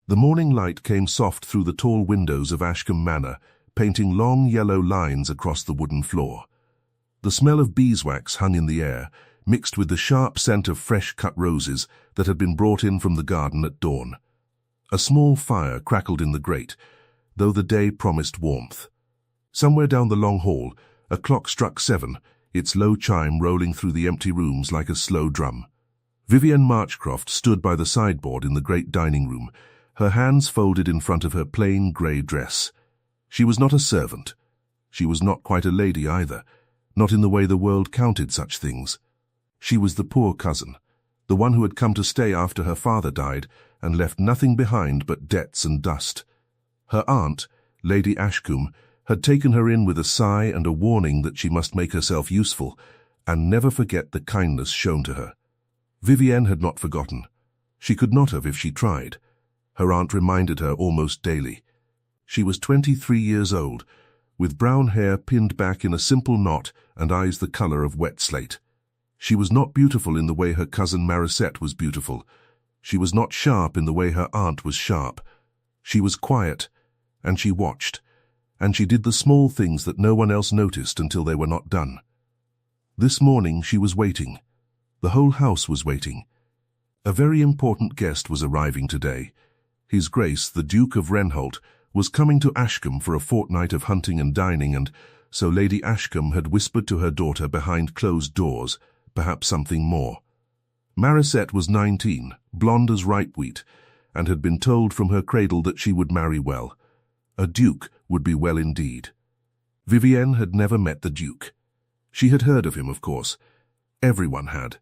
The morning light came soft through the tall windows of Ashcombe Manor, painting long yellow lines across the wooden floor. The smell of beeswax hung in the air, mixed with the sharp scent of fresh-cut roses that had been brought in from the garden at dawn. A small fire crackled in the grate, though the day promised warmth. Somewhere down the long hall, a clock struck 7, its low chime rolling through the empty rooms like a slow drum. Vivienne Marchcroft stood by the sideboard in the great dining room, her hands folded in front of her plain grey dress. She was not a servant. She was not quite a lady either, not in the way the world counted such things. She was the poor cousin, the one who had come to stay after her father died and left nothing behind but debts and dust. Her aunt, Lady Ashcombe, had taken her in with a sigh and a warning that she must make herself useful and never forget the kindness shown to her. Vivienne had not forgotten. She could not have if she tried. Her aunt reminded her almost daily. She was 23 years old, with brown hair pinned back in a simple knot and eyes the colour of wet slate. She was not beautiful in the way her cousin Marisette was beautiful. She was not sharp in the way her aunt was sharp. She was quiet, and she watched, and she did the small things that no one else noticed until they were not done. This morning she was waiting. The whole house was waiting. A very important guest was arriving today. His Grace, the Duke of Renholt, was coming to Ashcombe for a fortnight of hunting and dining, and so Lady Ashcombe had whispered to her daughter behind closed doors, perhaps something more. Marisette was 19, blonde as ripe wheat, and had been told from her cradle that she would marry well. A duke would be well indeed. Vivienne had never met the Duke. She had heard of him, of course. Everyone had.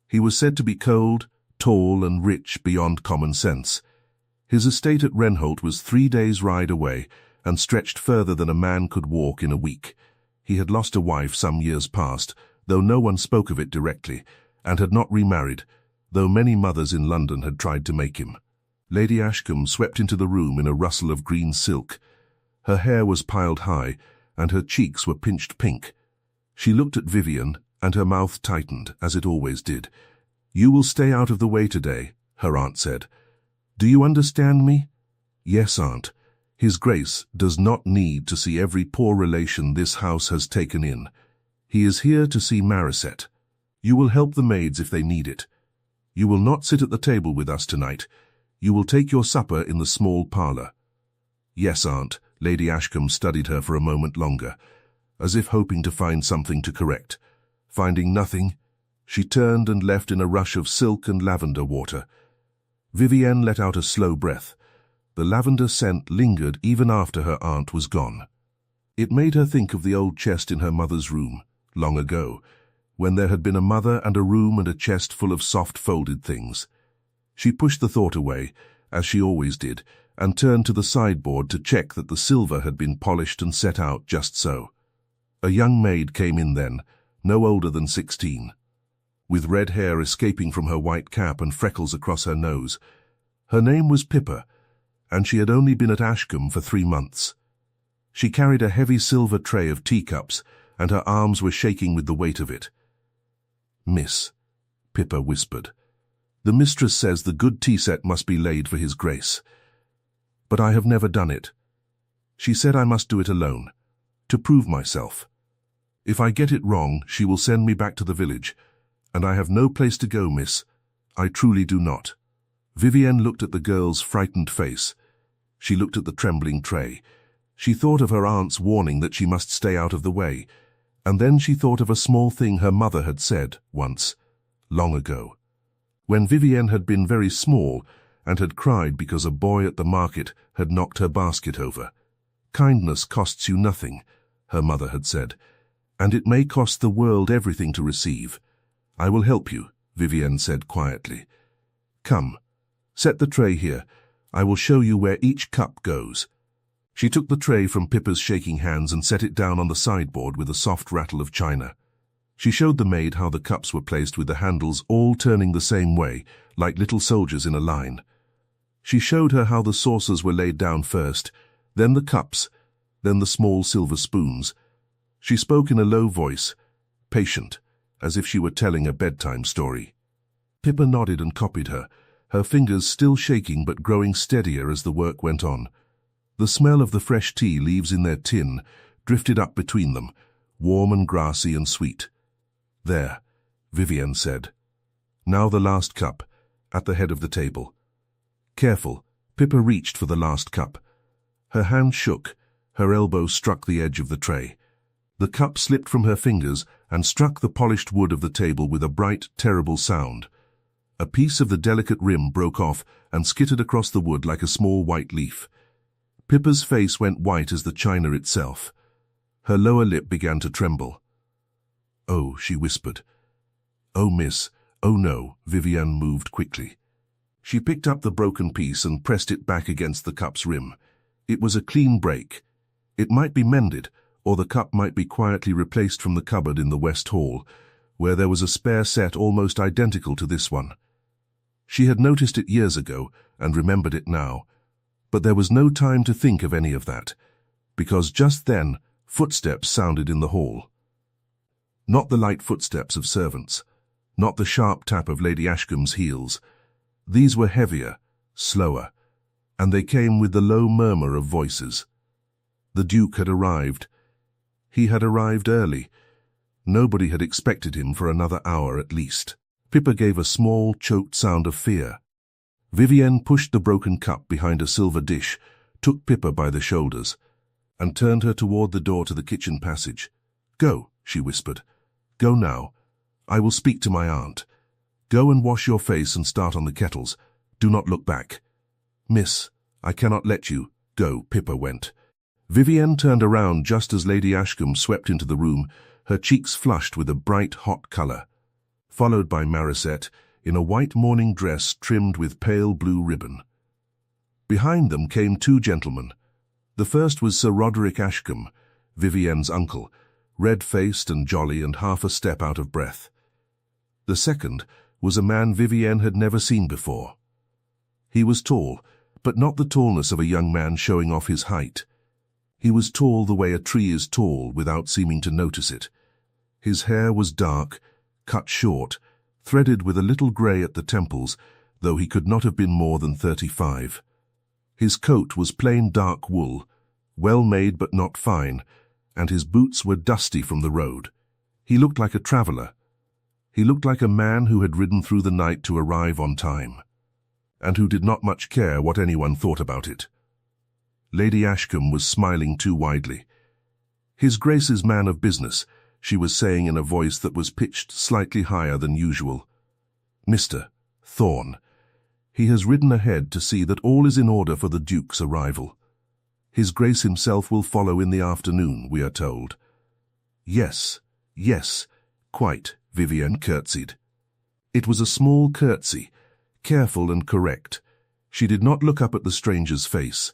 He was said to be cold, tall, and rich beyond common sense. His estate at Renholt was 3 days' ride away and stretched further than a man could walk in a week. He had lost a wife some years past, though no one spoke of it directly, and had not remarried, though many mothers in London had tried to make him. Lady Ashcombe swept into the room in a rustle of green silk. Her hair was piled high, and her cheeks were pinched pink. She looked at Vivienne, and her mouth tightened, as it always did. "You will stay out of the way today," her aunt said. "Do you understand me?" "Yes, aunt. His Grace does not need to see every poor relation this house has taken in. He is here to see Marisette. You will help the maids if they need it. You will not sit at the table with us tonight. You will take your supper in the small parlour." "Yes, aunt." Lady Ashcombe studied her for a moment longer, as if hoping to find something to correct. Finding nothing, she turned and left in a rush of silk and lavender water. Vivienne let out a slow breath. The lavender scent lingered even after her aunt was gone. It made her think of the old chest in her mother's room, long ago, when there had been a mother and a room and a chest full of soft folded things. She pushed the thought away, as she always did, and turned to the sideboard to check that the silver had been polished and set out just so. A young maid came in then, no older than 16. With red hair escaping from her white cap and freckles across her nose. Her name was Pippa, and she had only been at Ashcombe for 3 months. She carried a heavy silver tray of teacups, and her arms were shaking with the weight of it. "Miss," Pippa whispered, "the mistress says the good tea set must be laid for His Grace. But I have never done it. She said I must do it alone, to prove myself. If I get it wrong, she will send me back to the village, and I have no place to go, miss. I truly do not." Vivienne looked at the girl's frightened face. She looked at the trembling tray. She thought of her aunt's warning that she must stay out of the way, and then she thought of a small thing her mother had said once, long ago. When Vivienne had been very small and had cried because a boy at the market had knocked her basket over. "Kindness costs you nothing," her mother had said, "and it may cost the world everything to receive." "I will help you," Vivienne said quietly. "Come, set the tray here. I will show you where each cup goes." She took the tray from Pippa's shaking hands and set it down on the sideboard with a soft rattle of china. She showed the maid how the cups were placed with the handles all turning the same way, like little soldiers in a line. She showed her how the saucers were laid down first, then the cups, then the small silver spoons. She spoke in a low voice, patient, as if she were telling a bedtime story. Pippa nodded and copied her, her fingers still shaking but growing steadier as the work went on. The smell of the fresh tea leaves in their tin drifted up between them, warm and grassy and sweet. "There," Vivienne said. "Now the last cup, at the head of the table." Careful, Pippa reached for the last cup. Her hand shook, her elbow struck the edge of the tray. The cup slipped from her fingers and struck the polished wood of the table with a bright, terrible sound. A piece of the delicate rim broke off and skittered across the wood like a small white leaf. Pippa's face went white as the china itself. Her lower lip began to tremble. "Oh," she whispered. "Oh, miss, oh no," Vivienne moved quickly. She picked up the broken piece and pressed it back against the cup's rim. It was a clean break. It might be mended, or the cup might be quietly replaced from the cupboard in the West Hall, where there was a spare set almost identical to this one. She had noticed it years ago and remembered it now, but there was no time to think of any of that, because just then footsteps sounded in the hall. Not the light footsteps of servants, not the sharp tap of Lady Ashcombe's heels. These were heavier, slower, and they came with the low murmur of voices. The Duke had arrived. He had arrived early. Nobody had expected him for another hour at least. Pippa gave a small, choked sound of fear. Vivienne pushed the broken cup behind a silver dish, took Pippa by the shoulders, and turned her toward the door to the kitchen passage. "Go," she whispered. "Go now. I will speak to my aunt. Go and wash your face and start on the kettles. Do not look back." "Miss, I cannot let you go," Pippa went. Vivienne turned around just as Lady Ashcombe swept into the room, her cheeks flushed with a bright, hot colour, followed by Marisette in a white morning dress trimmed with pale blue ribbon. Behind them came two gentlemen. The first was Sir Roderick Ashcombe, Vivienne's uncle, red-faced and jolly and half a step out of breath. The second was a man Vivienne had never seen before. He was tall, but not the tallness of a young man showing off his height. He was tall the way a tree is tall without seeming to notice it. His hair was dark, cut short, threaded with a little grey at the temples, though he could not have been more than 35. His coat was plain dark wool, well made but not fine, and his boots were dusty from the road. He looked like a traveller. He looked like a man who had ridden through the night to arrive on time, and who did not much care what anyone thought about it. Lady Ashcombe was smiling too widely. "His Grace's man of business," she was saying in a voice that was pitched slightly higher than usual. "Mr. Thorne. He has ridden ahead to see that all is in order for the Duke's arrival. His Grace himself will follow in the afternoon, we are told." "Yes, yes, quite," Vivienne curtsied. It was a small curtsy, careful and correct. She did not look up at the stranger's face.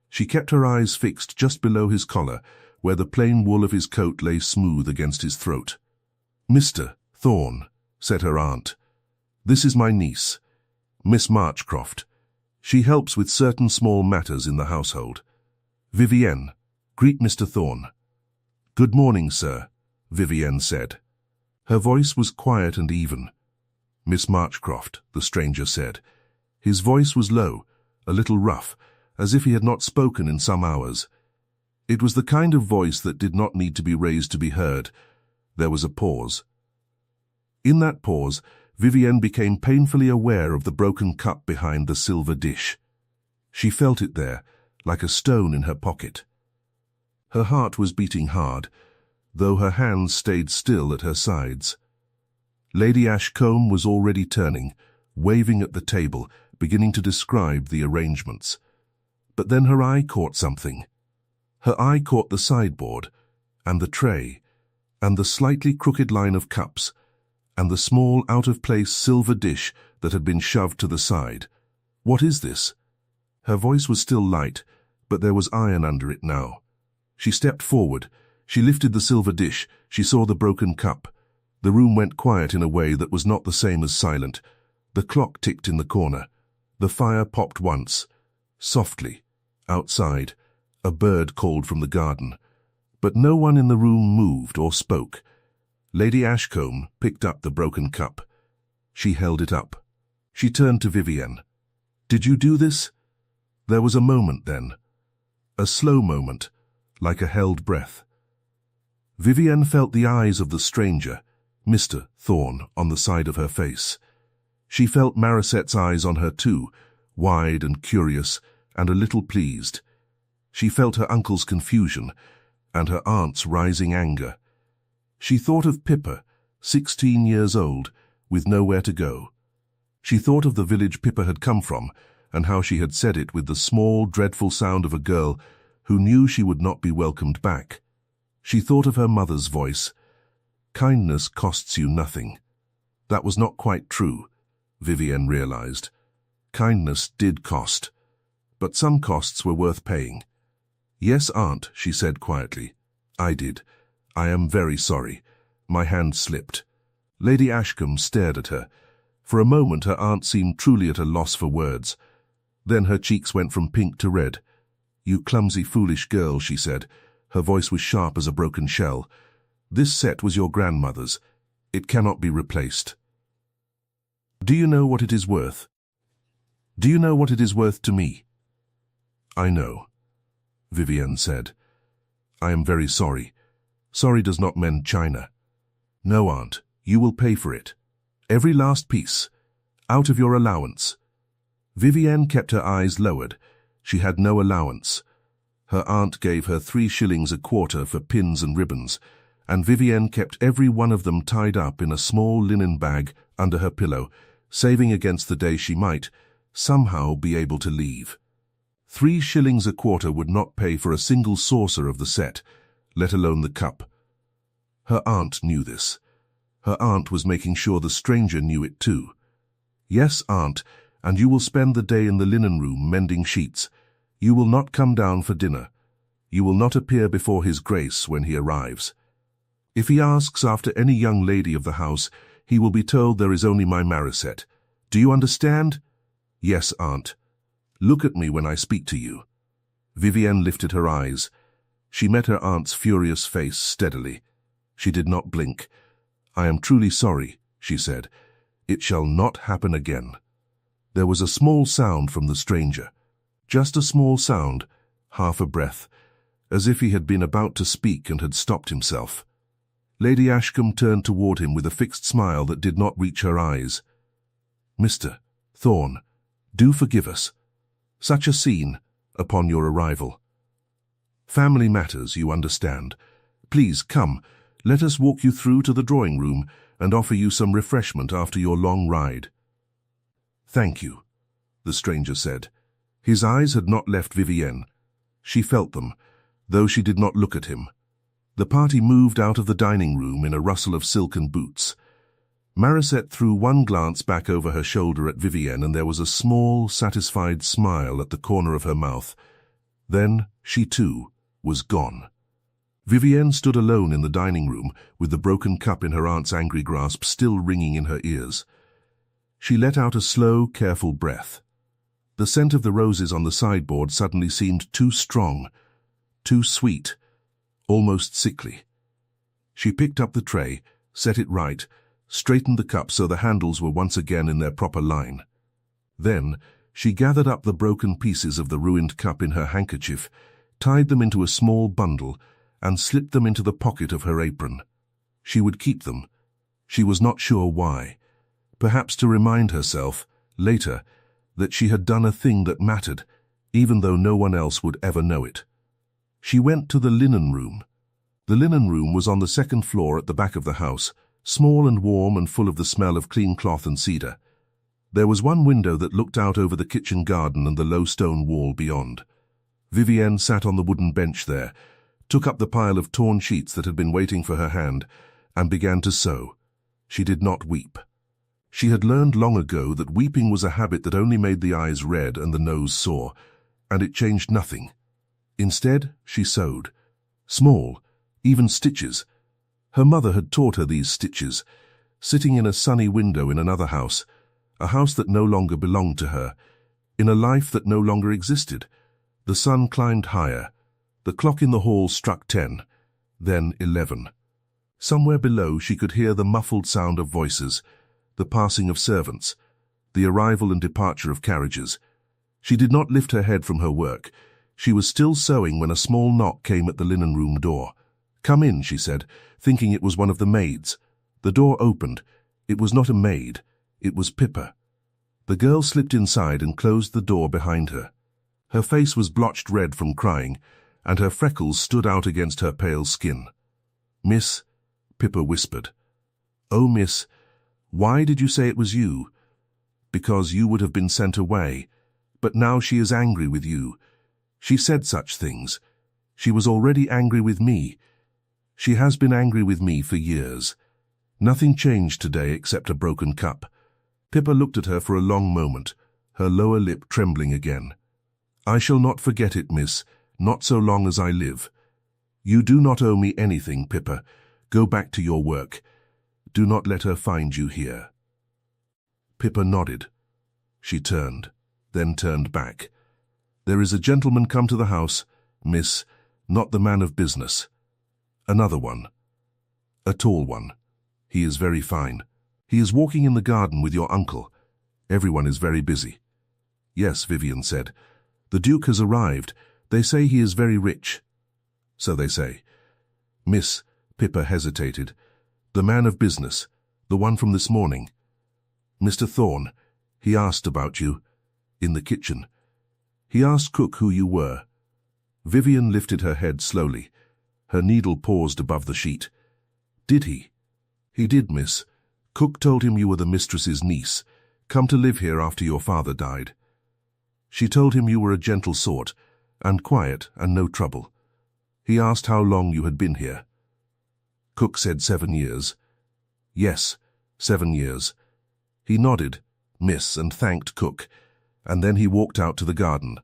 She kept her eyes fixed just below his collar, where the plain wool of his coat lay smooth against his throat. "Mr. Thorne," said her aunt. "This is my niece, Miss Marchcroft. She helps with certain small matters in the household. Vivienne, greet Mr. Thorne." "Good morning, sir," Vivienne said. Her voice was quiet and even. "Miss Marchcroft," the stranger said. His voice was low, a little rough, as if he had not spoken in some hours. It was the kind of voice that did not need to be raised to be heard. There was a pause. In that pause, Vivienne became painfully aware of the broken cup behind the silver dish. She felt it there, like a stone in her pocket. Her heart was beating hard, though her hands stayed still at her sides. Lady Ashcombe was already turning, waving at the table, beginning to describe the arrangements. But then her eye caught something. Her eye caught the sideboard, and the tray, and the slightly crooked line of cups, and the small, out-of-place silver dish that had been shoved to the side. "What is this?" Her voice was still light, but there was iron under it now. She stepped forward. She lifted the silver dish. She saw the broken cup. The room went quiet in a way that was not the same as silent. The clock ticked in the corner. The fire popped once, softly. Outside, a bird called from the garden. But no one in the room moved or spoke. Lady Ashcombe picked up the broken cup. She held it up. She turned to Vivienne. Did you do this? There was a moment then. A slow moment, like a held breath. Vivienne felt the eyes of the stranger, Mr. Thorne, on the side of her face. She felt Marisette's eyes on her too, wide and curious and a little pleased. She felt her uncle's confusion and her aunt's rising anger. She thought of Pippa, 16 years old, with nowhere to go. She thought of the village Pippa had come from and how she had said it with the small, dreadful sound of a girl who knew she would not be welcomed back. She thought of her mother's voice. Kindness costs you nothing. That was not quite true, Vivienne realized. Kindness did cost, but some costs were worth paying. Yes, Aunt, she said quietly. I did. I am very sorry. My hand slipped. Lady Ashcombe stared at her. For a moment her aunt seemed truly at a loss for words. Then her cheeks went from pink to red. You clumsy, foolish girl, she said. Her voice was sharp as a broken shell. This set was your grandmother's. It cannot be replaced. Do you know what it is worth? Do you know what it is worth to me? I know, Vivienne said. I am very sorry. Sorry does not mend china. No, Aunt, you will pay for it. Every last piece. Out of your allowance. Vivienne kept her eyes lowered. She had no allowance. Her aunt gave her 3 shillings a quarter for pins and ribbons, and Vivienne kept every one of them tied up in a small linen bag under her pillow, saving against the day she might, somehow, be able to leave. 3 shillings a quarter would not pay for a single saucer of the set, let alone the cup. Her aunt knew this. Her aunt was making sure the stranger knew it too. Yes, Aunt, and you will spend the day in the linen room mending sheets. You will not come down for dinner. You will not appear before his grace when he arrives. If he asks after any young lady of the house, he will be told there is only my Marisette. Do you understand? Yes, Aunt. Look at me when I speak to you. Vivienne lifted her eyes. She met her aunt's furious face steadily. She did not blink. I am truly sorry, she said. It shall not happen again. There was a small sound from the stranger. Just a small sound, half a breath, as if he had been about to speak and had stopped himself. Lady Ashcombe turned toward him with a fixed smile that did not reach her eyes. Mr. Thorne, do forgive us. Such a scene, upon your arrival. Family matters, you understand. Please come, let us walk you through to the drawing room and offer you some refreshment after your long ride. Thank you, the stranger said. His eyes had not left Vivienne. She felt them, though she did not look at him. The party moved out of the dining room in a rustle of silken boots. Marisette threw one glance back over her shoulder at Vivienne, and there was a small, satisfied smile at the corner of her mouth. Then she, too, was gone. Vivienne stood alone in the dining room, with the broken cup in her aunt's angry grasp still ringing in her ears. She let out a slow, careful breath. The scent of the roses on the sideboard suddenly seemed too strong, too sweet, almost sickly. She picked up the tray, set it right, straightened the cup so the handles were once again in their proper line. Then she gathered up the broken pieces of the ruined cup in her handkerchief, tied them into a small bundle, and slipped them into the pocket of her apron. She would keep them. She was not sure why. Perhaps to remind herself, later, that she had done a thing that mattered, even though no one else would ever know it. She went to the linen room. The linen room was on the 2nd floor at the back of the house, small and warm and full of the smell of clean cloth and cedar. There was one window that looked out over the kitchen garden and the low stone wall beyond. Vivienne sat on the wooden bench there, took up the pile of torn sheets that had been waiting for her hand, and began to sew. She did not weep. She had learned long ago that weeping was a habit that only made the eyes red and the nose sore, and it changed nothing. Instead, she sewed. Small, even stitches. Her mother had taught her these stitches, sitting in a sunny window in another house, a house that no longer belonged to her, in a life that no longer existed. The sun climbed higher. The clock in the hall struck 10, then 11. Somewhere below she could hear the muffled sound of voices, the passing of servants, the arrival and departure of carriages. She did not lift her head from her work. She was still sewing when a small knock came at the linen room door. "Come in," she said, thinking it was one of the maids. The door opened. It was not a maid. It was Pippa. The girl slipped inside and closed the door behind her. Her face was blotched red from crying, and her freckles stood out against her pale skin. "Miss," Pippa whispered. "Oh, miss, why did you say it was you?" "Because you would have been sent away. But now she is angry with you. She said such things. She was already angry with me. She has been angry with me for years. Nothing changed today except a broken cup." Pippa looked at her for a long moment, her lower lip trembling again. "I shall not forget it, miss, not so long as I live. You do not owe me anything, Pippa. Go back to your work. Do not let her find you here." Pippa nodded. She turned, then turned back. "There is a gentleman come to the house, miss, not the man of business. Another one. A tall one. He is very fine. He is walking in the garden with your uncle. Everyone is very busy." "Yes," Vivian said. "The Duke has arrived. They say he is very rich." "So they say." "Miss," Pippa hesitated. "The man of business, the one from this morning. Mr. Thorne, he asked about you, in the kitchen. He asked cook who you were." Vivian lifted her head slowly. Her needle paused above the sheet. "Did he?" "He did, miss. Cook told him you were the mistress's niece, come to live here after your father died. She told him you were a gentle sort, and quiet and no trouble. He asked how long you had been here." Cook said 7 years. "Yes, 7 years." He nodded, miss, and thanked Cook, and then he walked out to the garden,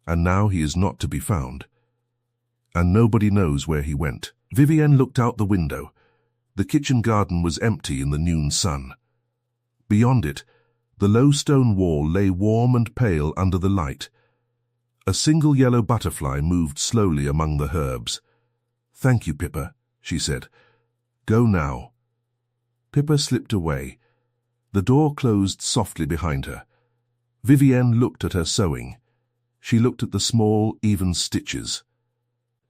and now he is not to be found. And nobody knows where he went. Vivienne looked out the window. The kitchen garden was empty in the noon sun. Beyond it, the low stone wall lay warm and pale under the light. A single yellow butterfly moved slowly among the herbs. "Thank you, Pippa," she said. "Go now." Pippa slipped away. The door closed softly behind her. Vivienne looked at her sewing. She looked at the small, even stitches.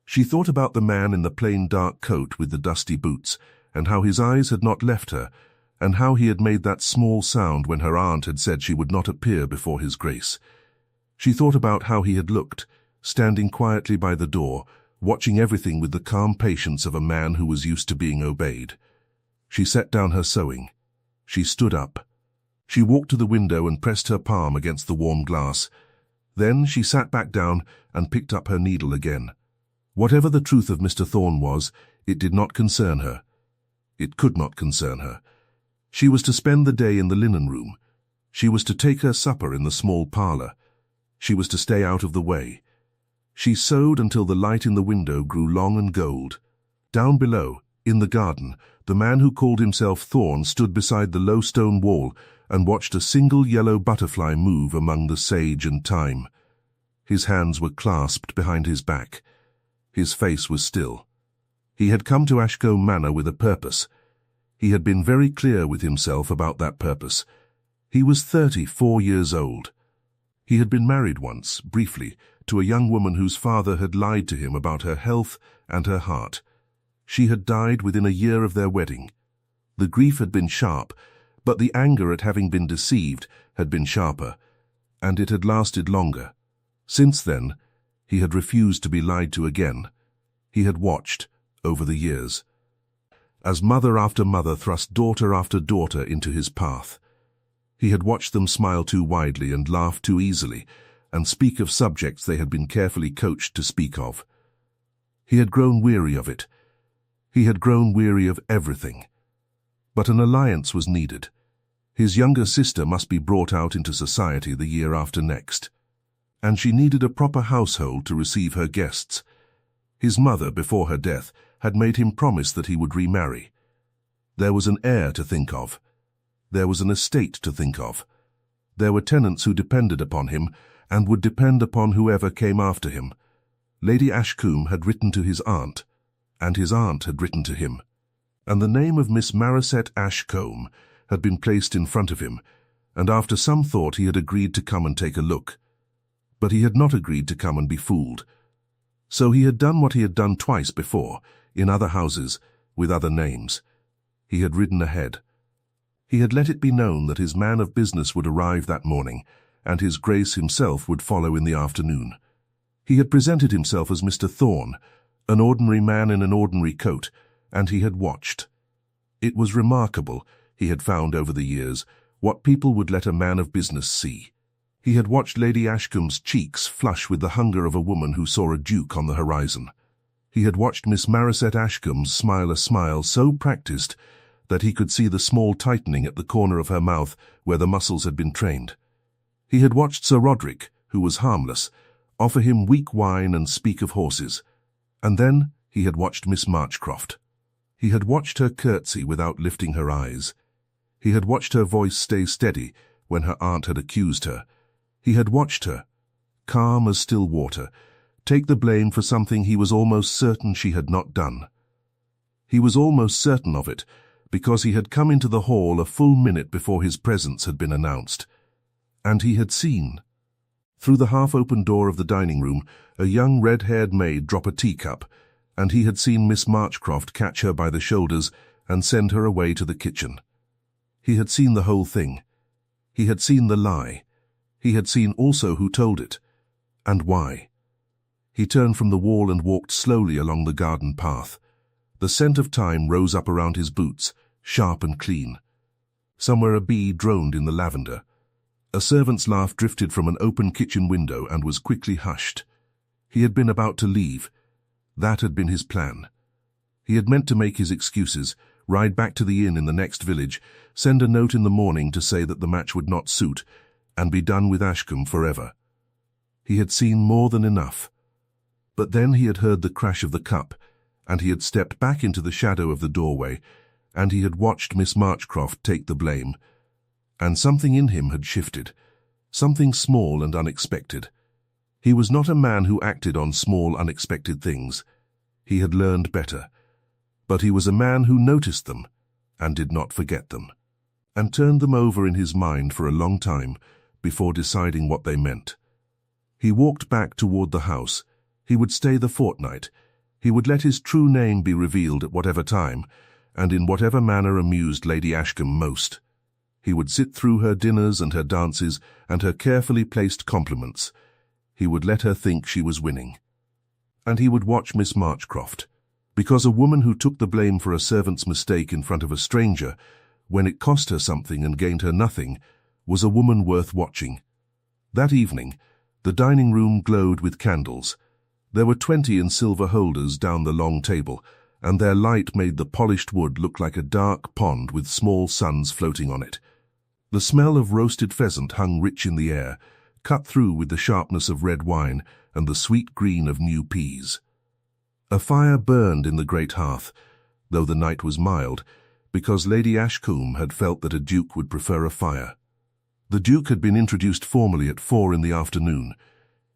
She thought about the man in the plain dark coat with the dusty boots, and how his eyes had not left her, and how he had made that small sound when her aunt had said she would not appear before his grace. She thought about how he had looked, standing quietly by the door, watching everything with the calm patience of a man who was used to being obeyed. She set down her sewing. She stood up. She walked to the window and pressed her palm against the warm glass. Then she sat back down and picked up her needle again. Whatever the truth of Mr. Thorne was, it did not concern her. It could not concern her. She was to spend the day in the linen room. She was to take her supper in the small parlour. She was to stay out of the way. She sewed until the light in the window grew long and gold. Down below, in the garden, the man who called himself Thorne stood beside the low stone wall and watched a single yellow butterfly move among the sage and thyme. His hands were clasped behind his back. His face was still. He had come to Ashcombe Manor with a purpose. He had been very clear with himself about that purpose. He was 34 years old. He had been married once, briefly, to a young woman whose father had lied to him about her health and her heart. She had died within a year of their wedding. The grief had been sharp, but the anger at having been deceived had been sharper, and it had lasted longer. Since then, he had refused to be lied to again. He had watched, over the years, as mother after mother thrust daughter after daughter into his path. He had watched them smile too widely and laugh too easily, and speak of subjects they had been carefully coached to speak of. He had grown weary of it. He had grown weary of everything. But an alliance was needed. His younger sister must be brought out into society the year after next, and she needed a proper household to receive her guests. His mother, before her death, had made him promise that he would remarry. There was an heir to think of. There was an estate to think of. There were tenants who depended upon him and would depend upon whoever came after him. Lady Ashcombe had written to his aunt, and his aunt had written to him, and the name of Miss Marisette Ashcombe had been placed in front of him, and after some thought he had agreed to come and take a look. But he had not agreed to come and be fooled. So he had done what he had done twice before, in other houses, with other names. He had ridden ahead. He had let it be known that his man of business would arrive that morning, and his Grace himself would follow in the afternoon. He had presented himself as Mr. Thorne, an ordinary man in an ordinary coat, and he had watched. It was remarkable, he had found over the years, what people would let a man of business see. He had watched Lady Ashcombe's cheeks flush with the hunger of a woman who saw a duke on the horizon. He had watched Miss Marisette Ashcombe smile a smile so practiced that he could see the small tightening at the corner of her mouth where the muscles had been trained. He had watched Sir Roderick, who was harmless, offer him weak wine and speak of horses. And then he had watched Miss Marchcroft. He had watched her curtsy without lifting her eyes. He had watched her voice stay steady when her aunt had accused her. He had watched her, calm as still water, take the blame for something he was almost certain she had not done. He was almost certain of it, because he had come into the hall a full minute before his presence had been announced. And he had seen, through the half-open door of the dining-room, a young red-haired maid drop a teacup, and he had seen Miss Marchcroft catch her by the shoulders and send her away to the kitchen. He had seen the whole thing. He had seen the lie. He had seen also who told it, and why. He turned from the wall and walked slowly along the garden path. The scent of thyme rose up around his boots, sharp and clean. Somewhere a bee droned in the lavender. A servant's laugh drifted from an open kitchen window and was quickly hushed. He had been about to leave. That had been his plan. He had meant to make his excuses, ride back to the inn in the next village, send a note in the morning to say that the match would not suit, and be done with Ashcombe forever. He had seen more than enough. But then he had heard the crash of the cup, and he had stepped back into the shadow of the doorway, and he had watched Miss Marchcroft take the blame. And something in him had shifted, something small and unexpected. He was not a man who acted on small, unexpected things. He had learned better. But he was a man who noticed them, and did not forget them, and turned them over in his mind for a long time before deciding what they meant. He walked back toward the house. He would stay the fortnight. He would let his true name be revealed at whatever time, and in whatever manner amused Lady Ashcombe most. He would sit through her dinners and her dances and her carefully placed compliments. He would let her think she was winning. And he would watch Miss Marchcroft, because a woman who took the blame for a servant's mistake in front of a stranger, when it cost her something and gained her nothing, was a woman worth watching. That evening, the dining room glowed with candles. There were 20 in silver holders down the long table, and their light made the polished wood look like a dark pond with small suns floating on it. The smell of roasted pheasant hung rich in the air, cut through with the sharpness of red wine and the sweet green of new peas. A fire burned in the great hearth, though the night was mild, because Lady Ashcombe had felt that a duke would prefer a fire. The duke had been introduced formally at 4 in the afternoon.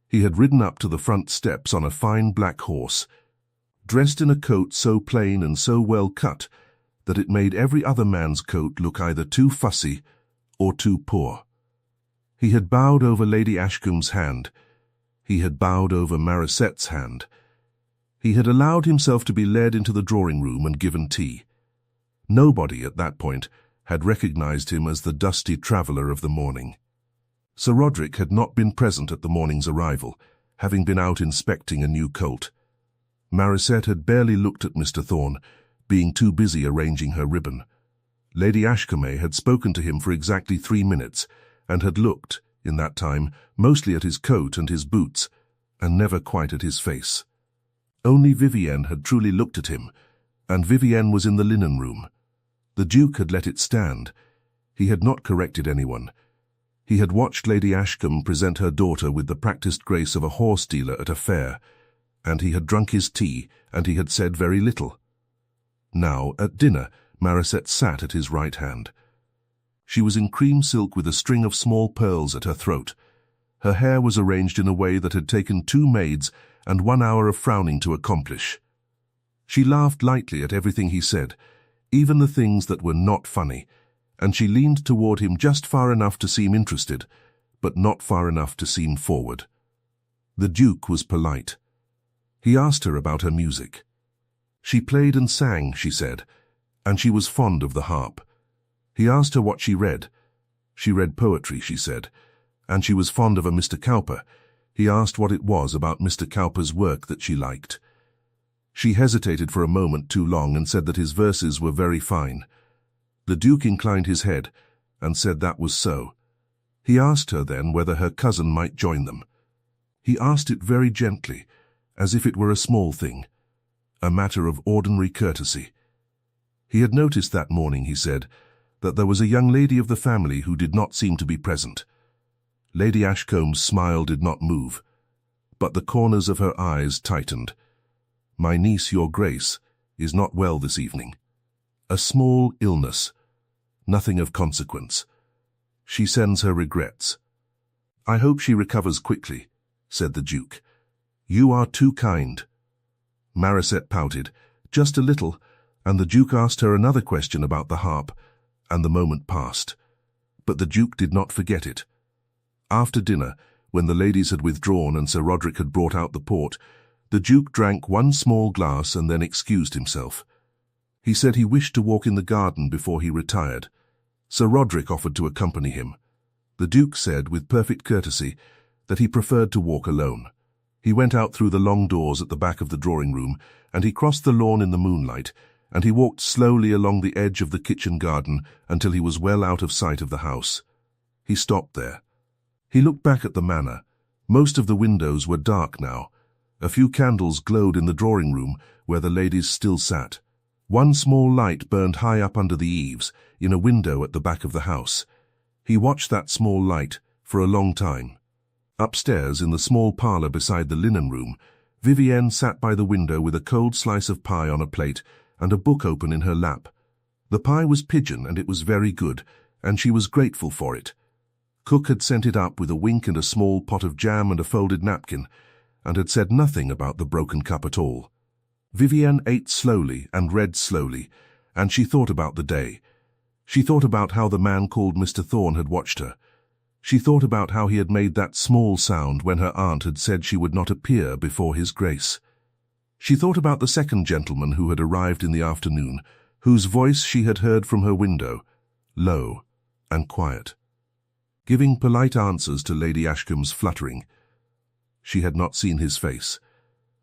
He had ridden up to the front steps on a fine black horse, dressed in a coat so plain and so well cut that it made every other man's coat look either too fussy or too poor. He had bowed over Lady Ashcombe's hand. He had bowed over Marisette's hand. He had allowed himself to be led into the drawing-room and given tea. Nobody at that point had recognized him as the dusty traveller of the morning. Sir Roderick had not been present at the morning's arrival, having been out inspecting a new colt. Marisette had barely looked at Mr. Thorne, being too busy arranging her ribbon. Lady Ashcombe had spoken to him for exactly 3 minutes, and had looked, in that time, mostly at his coat and his boots, and never quite at his face. Only Vivienne had truly looked at him, and Vivienne was in the linen room. The Duke had let it stand. He had not corrected anyone. He had watched Lady Ashcombe present her daughter with the practiced grace of a horse dealer at a fair, and he had drunk his tea, and he had said very little. Now, at dinner, Marisette sat at his right hand. She was in cream silk with a string of small pearls at her throat. Her hair was arranged in a way that had taken 2 maids and 1 hour of frowning to accomplish. She laughed lightly at everything he said, even the things that were not funny, and she leaned toward him just far enough to seem interested, but not far enough to seem forward. The Duke was polite. He asked her about her music. She played and sang, she said, and she was fond of the harp. He asked her what she read. She read poetry, she said, and she was fond of a Mr. Cowper. He asked what it was about Mr. Cowper's work that she liked. She hesitated for a moment too long and said that his verses were very fine. The Duke inclined his head and said that was so. He asked her then whether her cousin might join them. He asked it very gently, as if it were a small thing, a matter of ordinary courtesy. He had noticed that morning, he said, that there was a young lady of the family who did not seem to be present. Lady Ashcombe's smile did not move, but the corners of her eyes tightened. "My niece, your Grace, is not well this evening. A small illness, nothing of consequence. She sends her regrets." "I hope she recovers quickly," said the Duke. "You are too kind." Marisette pouted, just a little, and the Duke asked her another question about the harp, and the moment passed. But the Duke did not forget it. After dinner, when the ladies had withdrawn and Sir Roderick had brought out the port, the Duke drank one small glass and then excused himself. He said he wished to walk in the garden before he retired. Sir Roderick offered to accompany him. The Duke said, with perfect courtesy, that he preferred to walk alone. He went out through the long doors at the back of the drawing-room, and he crossed the lawn in the moonlight, and he walked slowly along the edge of the kitchen garden until he was well out of sight of the house. He stopped there. He looked back at the manor. Most of the windows were dark now. A few candles glowed in the drawing-room, where the ladies still sat. One small light burned high up under the eaves, in a window at the back of the house. He watched that small light for a long time. Upstairs, in the small parlour beside the linen room, Vivienne sat by the window with a cold slice of pie on a plate and a book open in her lap. The pie was pigeon, and it was very good, and she was grateful for it. Cook had sent it up with a wink and a small pot of jam and a folded napkin, and had said nothing about the broken cup at all. Vivienne ate slowly and read slowly, and she thought about the day. She thought about how the man called Mr. Thorne had watched her. She thought about how he had made that small sound when her aunt had said she would not appear before his Grace. She thought about the second gentleman who had arrived in the afternoon, whose voice she had heard from her window, low and quiet, giving polite answers to Lady Ashcombe's fluttering. She had not seen his face,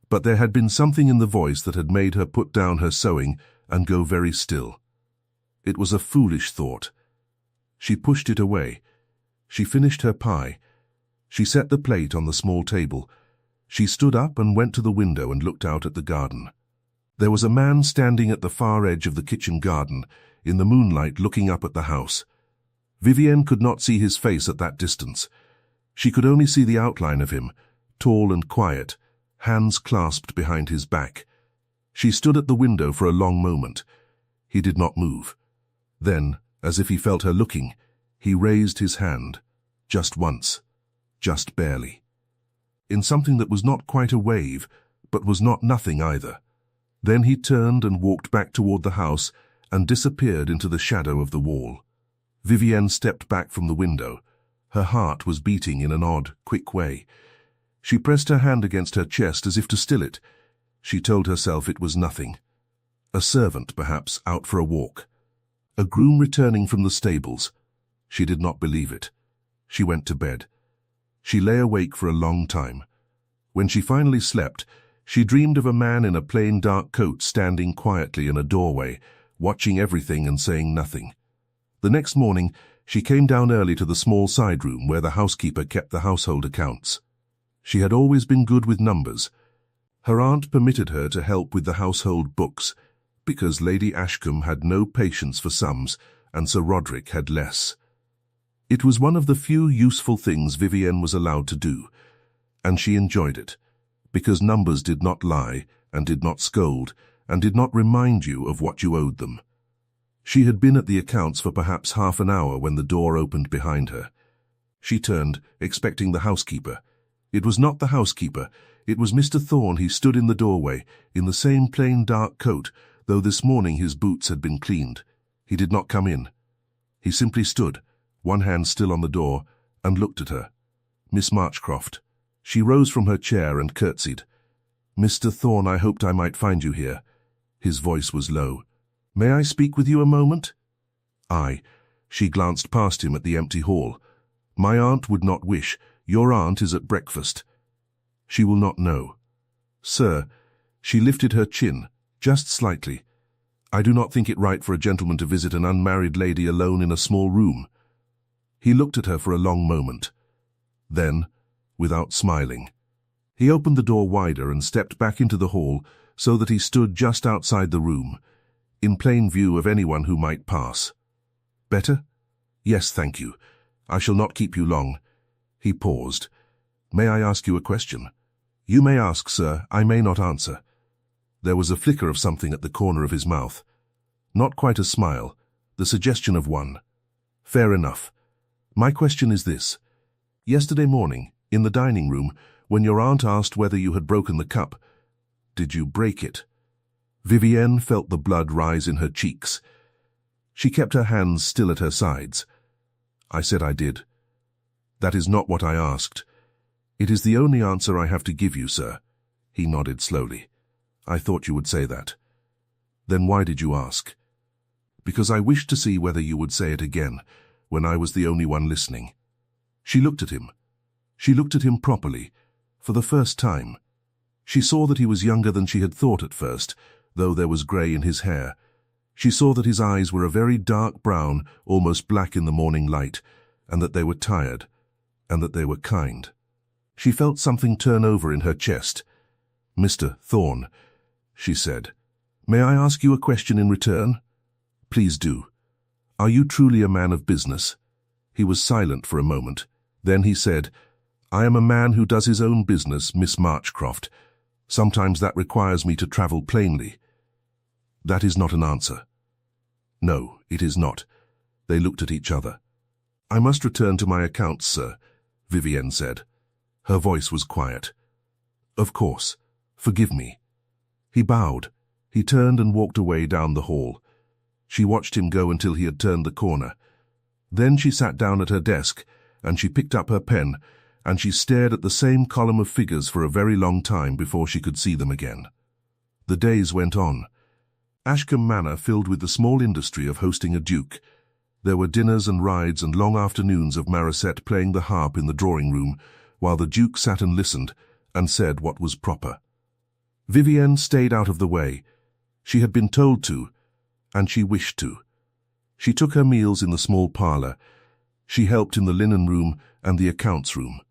but there had been something in the voice that had made her put down her sewing and go very still. It was a foolish thought. She pushed it away. She finished her pie. She set the plate on the small table. She stood up and went to the window and looked out at the garden. There was a man standing at the far edge of the kitchen garden, in the moonlight, looking up at the house. Vivienne could not see his face at that distance. She could only see the outline of him, tall and quiet, hands clasped behind his back. She stood at the window for a long moment. He did not move. Then, as if he felt her looking, he raised his hand, just once, just barely, in something that was not quite a wave, but was not nothing either. Then he turned and walked back toward the house and disappeared into the shadow of the wall. Vivienne stepped back from the window. Her heart was beating in an odd, quick way. She pressed her hand against her chest as if to still it. She told herself it was nothing. A servant, perhaps, out for a walk. A groom returning from the stables. She did not believe it. She went to bed. She lay awake for a long time. When she finally slept, she dreamed of a man in a plain dark coat standing quietly in a doorway, watching everything and saying nothing. The next morning, she came down early to the small side room where the housekeeper kept the household accounts. She had always been good with numbers. Her aunt permitted her to help with the household books, because Lady Ashcombe had no patience for sums, and Sir Roderick had less. It was one of the few useful things Vivienne was allowed to do, and she enjoyed it, because numbers did not lie, and did not scold, and did not remind you of what you owed them. She had been at the accounts for perhaps half an hour when the door opened behind her. She turned, expecting the housekeeper. It was not the housekeeper. It was Mr. Thorne. He stood in the doorway, in the same plain dark coat, though this morning his boots had been cleaned. He did not come in. He simply stood, one hand still on the door, and looked at her. "Miss Marchcroft," She rose from her chair and curtsied. "Mr. Thorne, I hoped I might find you here." His voice was low. "May I speak with you a moment?" "Aye." She glanced past him at the empty hall. "My aunt would not wish. Your aunt is at breakfast." "She will not know." "Sir," she lifted her chin, just slightly. "I do not think it right for a gentleman to visit an unmarried lady alone in a small room." He looked at her for a long moment. Then, without smiling, he opened the door wider and stepped back into the hall so that he stood just outside the room, in plain view of anyone who might pass. "Better?" "Yes, thank you. I shall not keep you long." He paused. "May I ask you a question?" "You may ask, sir. I may not answer." There was a flicker of something at the corner of his mouth. Not quite a smile, the suggestion of one. "Fair enough. My question is this. Yesterday morning, in the dining room, when your aunt asked whether you had broken the cup, did you break it?" Vivienne felt the blood rise in her cheeks. She kept her hands still at her sides. "I said I did." "That is not what I asked." "It is the only answer I have to give you, sir." He nodded slowly. "I thought you would say that." "Then why did you ask?" "Because I wished to see whether you would say it again, when I was the only one listening." She looked at him. She looked at him properly, for the first time. She saw that he was younger than she had thought at first, though there was grey in his hair. She saw that his eyes were a very dark brown, almost black in the morning light, and that they were tired, and that they were kind. She felt something turn over in her chest. "Mr. Thorne," she said, "may I ask you a question in return?" "Please do." "Are you truly a man of business?" He was silent for a moment. Then he said, "I am a man who does his own business, Miss Marchcroft. Sometimes that requires me to travel plainly." "That is not an answer." "No, it is not." They looked at each other. "I must return to my accounts, sir," Vivienne said. Her voice was quiet. "Of course. Forgive me." He bowed. He turned and walked away down the hall. She watched him go until he had turned the corner. Then she sat down at her desk, and she picked up her pen, and she stared at the same column of figures for a very long time before she could see them again. The days went on. Ashcombe Manor filled with the small industry of hosting a duke. There were dinners and rides and long afternoons of Marisette playing the harp in the drawing-room, while the duke sat and listened, and said what was proper. Vivienne stayed out of the way. She had been told to, and she wished to. She took her meals in the small parlour. She helped in the linen room and the accounts room.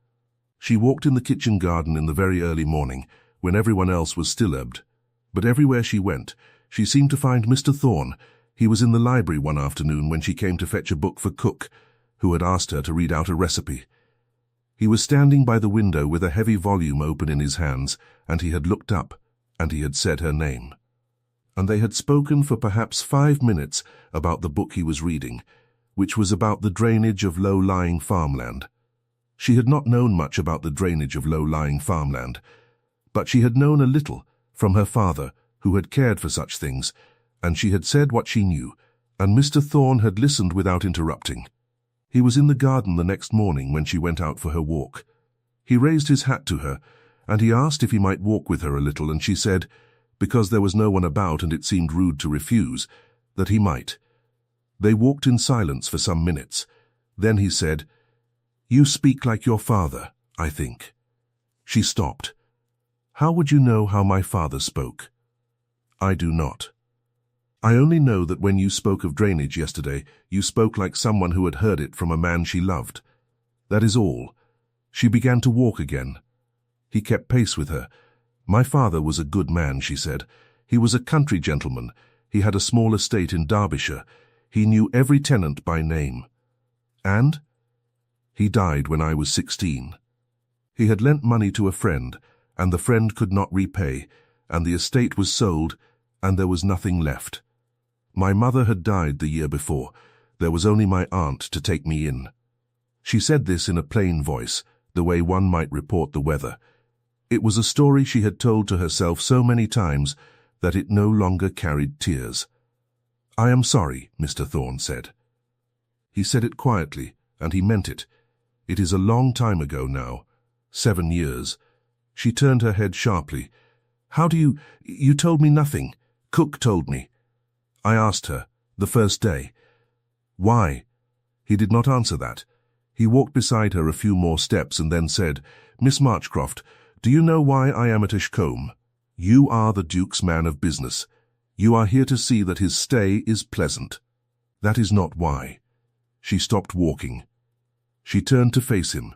She walked in the kitchen garden in the very early morning, when everyone else was still ebbed. But everywhere she went, she seemed to find Mr. Thorne. He was in the library one afternoon when she came to fetch a book for Cook, who had asked her to read out a recipe. He was standing by the window with a heavy volume open in his hands, and he had looked up, and he had said her name. And they had spoken for perhaps 5 minutes about the book he was reading, which was about the drainage of low-lying farmland. She had not known much about the drainage of low-lying farmland, but she had known a little from her father, who had cared for such things, and she had said what she knew, and Mr. Thorne had listened without interrupting. He was in the garden the next morning when she went out for her walk. He raised his hat to her, and he asked if he might walk with her a little, and she said, because there was no one about and it seemed rude to refuse, that he might. They walked in silence for some minutes. Then he said, "You speak like your father, I think." She stopped. "How would you know how my father spoke?" "I do not. I only know that when you spoke of drainage yesterday, you spoke like someone who had heard it from a man she loved. That is all." She began to walk again. He kept pace with her. "My father was a good man," she said. "He was a country gentleman. He had a small estate in Derbyshire. He knew every tenant by name." "And?" "He died when I was 16. He had lent money to a friend, and the friend could not repay, and the estate was sold, and there was nothing left. My mother had died the year before. There was only my aunt to take me in." She said this in a plain voice, the way one might report the weather. It was a story she had told to herself so many times that it no longer carried tears. "I am sorry," Mr. Thorne said. He said it quietly, and he meant it. "It is a long time ago now. 7 years. She turned her head sharply. How do you told me nothing. Cook told me. I asked her, the first day. Why? He did not answer that. He walked beside her a few more steps and then said, Miss Marchcroft, do you know why I am at Ashcombe? You are the Duke's man of business. You are here to see that his stay is pleasant. That is not why. She stopped walking. She turned to face him.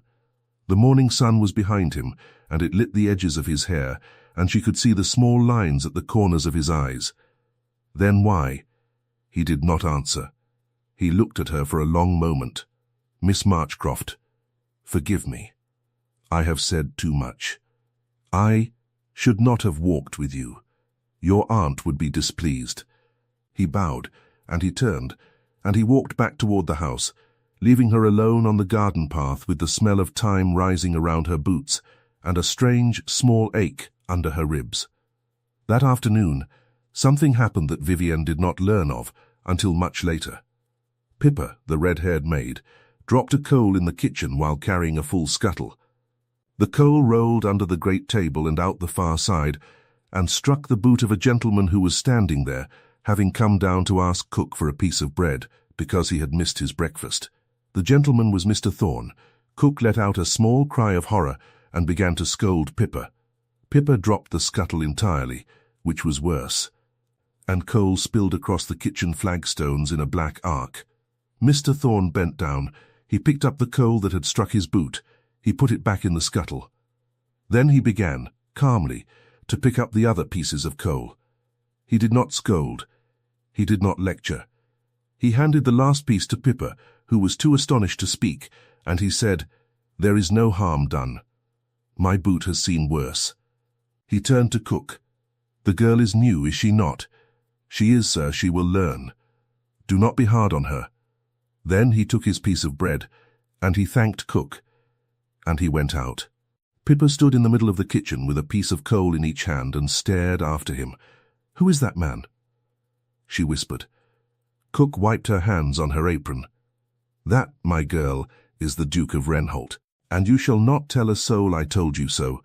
The morning sun was behind him, and it lit the edges of his hair, and she could see the small lines at the corners of his eyes. Then why? He did not answer. He looked at her for a long moment. Miss Marchcroft, forgive me. I have said too much. I should not have walked with you. Your aunt would be displeased. He bowed, and he turned, and he walked back toward the house, leaving her alone on the garden path with the smell of thyme rising around her boots and a strange, small ache under her ribs. That afternoon, something happened that Vivienne did not learn of until much later. Pippa, the red-haired maid, dropped a coal in the kitchen while carrying a full scuttle. The coal rolled under the great table and out the far side, and struck the boot of a gentleman who was standing there, having come down to ask Cook for a piece of bread, because he had missed his breakfast. The gentleman was Mr. Thorne. Cook let out a small cry of horror and began to scold Pippa. Pippa dropped the scuttle entirely, which was worse, and coal spilled across the kitchen flagstones in a black arc. Mr. Thorne bent down. He picked up the coal that had struck his boot. He put it back in the scuttle. Then he began, calmly, to pick up the other pieces of coal. He did not scold. He did not lecture. He handed the last piece to Pippa, who was too astonished to speak, and he said, There is no harm done. My boot has seen worse. He turned to Cook. The girl is new, is she not? She is, sir, she will learn. Do not be hard on her. Then he took his piece of bread, and he thanked Cook, and he went out. Pippa stood in the middle of the kitchen with a piece of coal in each hand and stared after him. Who is that man? She whispered. Cook wiped her hands on her apron. That, my girl, is the Duke of Renholt, and you shall not tell a soul I told you so,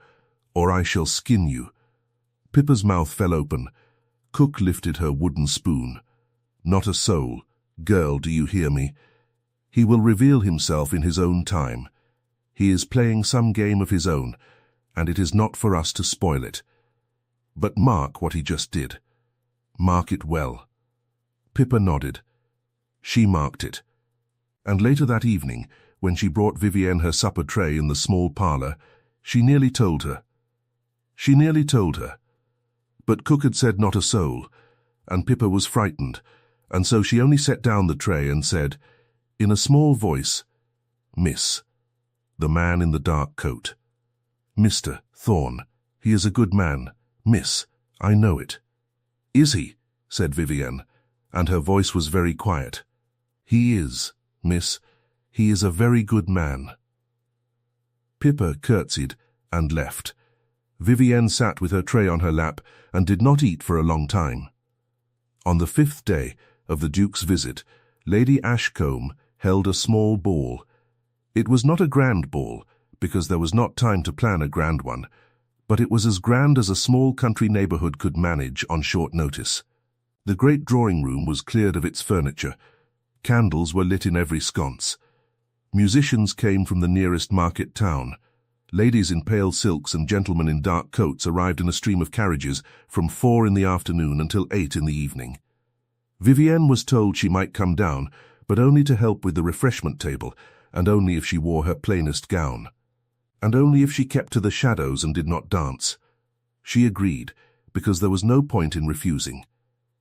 or I shall skin you. Pippa's mouth fell open. Cook lifted her wooden spoon. Not a soul. Girl, do you hear me? He will reveal himself in his own time. He is playing some game of his own, and it is not for us to spoil it. But mark what he just did. Mark it well. Pippa nodded. She marked it. And later that evening, when she brought Vivienne her supper tray in the small parlour, she nearly told her. She nearly told her. But Cook had said not a soul, and Pippa was frightened, and so she only set down the tray and said, in a small voice, Miss, the man in the dark coat. Mr. Thorne, he is a good man. Miss, I know it. Is he? Said Vivienne, and her voice was very quiet. He is, miss. He is a very good man. Pippa curtsied and left. Vivienne sat with her tray on her lap and did not eat for a long time. On the 5th day of the Duke's visit, Lady Ashcombe held a small ball. It was not a grand ball, because there was not time to plan a grand one, but it was as grand as a small country neighbourhood could manage on short notice. The great drawing-room was cleared of its furniture. Candles were lit in every sconce. Musicians came from the nearest market town. Ladies in pale silks and gentlemen in dark coats arrived in a stream of carriages from 4 in the afternoon until 8 in the evening. Vivienne was told she might come down, but only to help with the refreshment table, and only if she wore her plainest gown, and only if she kept to the shadows and did not dance. She agreed, because there was no point in refusing.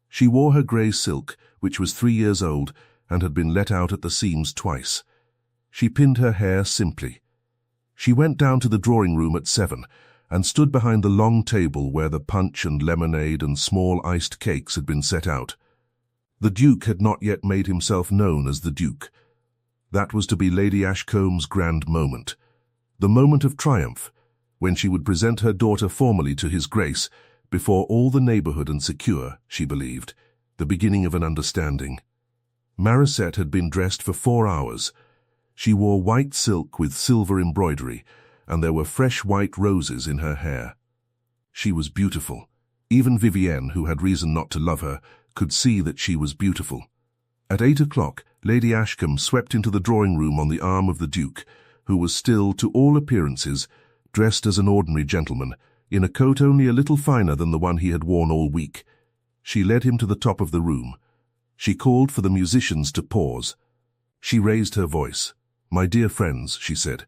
She wore her grey silk, which was 3 years old, and had been let out at the seams twice. She pinned her hair simply. She went down to the drawing-room at 7, and stood behind the long table where the punch and lemonade and small iced cakes had been set out. The Duke had not yet made himself known as the Duke. That was to be Lady Ashcombe's grand moment, the moment of triumph, when she would present her daughter formally to his grace, before all the neighbourhood, and secure, she believed, the beginning of an understanding. Marisette had been dressed for 4 hours. She wore white silk with silver embroidery, and there were fresh white roses in her hair. She was beautiful. Even Vivienne, who had reason not to love her, could see that she was beautiful. At 8 o'clock, Lady Ashcombe swept into the drawing-room on the arm of the Duke, who was still, to all appearances, dressed as an ordinary gentleman, in a coat only a little finer than the one he had worn all week. She led him to the top of the room. She called for the musicians to pause. She raised her voice. "My dear friends," she said,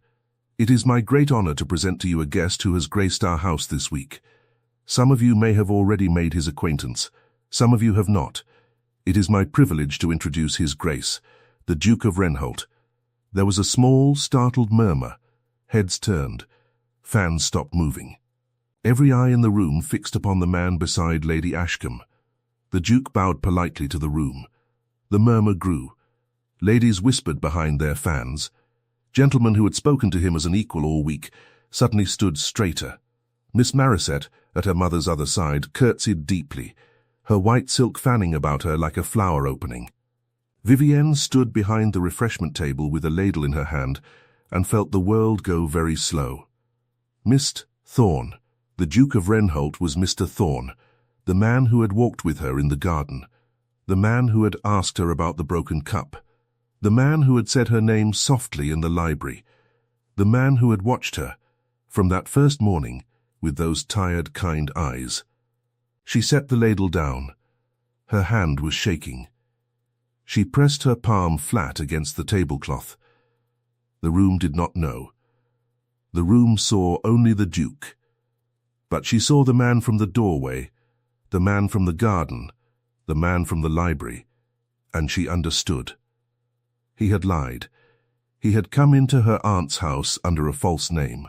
"it is my great honor to present to you a guest who has graced our house this week. Some of you may have already made his acquaintance. Some of you have not. It is my privilege to introduce His Grace, the Duke of Renholt." There was a small, startled murmur. Heads turned. Fans stopped moving. Every eye in the room fixed upon the man beside Lady Ashcombe. The Duke bowed politely to the room. The murmur grew. Ladies whispered behind their fans. Gentlemen who had spoken to him as an equal all week suddenly stood straighter. Miss Marisette, at her mother's other side, curtsied deeply, her white silk fanning about her like a flower opening. Vivienne stood behind the refreshment table with a ladle in her hand and felt the world go very slow. Mr. Thorne, the Duke of Renholt, was Mr. Thorne, the man who had walked with her in the garden, the man who had asked her about the broken cup, the man who had said her name softly in the library, the man who had watched her, from that first morning, with those tired, kind eyes. She set the ladle down. Her hand was shaking. She pressed her palm flat against the tablecloth. The room did not know. The room saw only the Duke. But she saw the man from the doorway, the man from the garden, the man from the library, and she understood. He had lied. He had come into her aunt's house under a false name.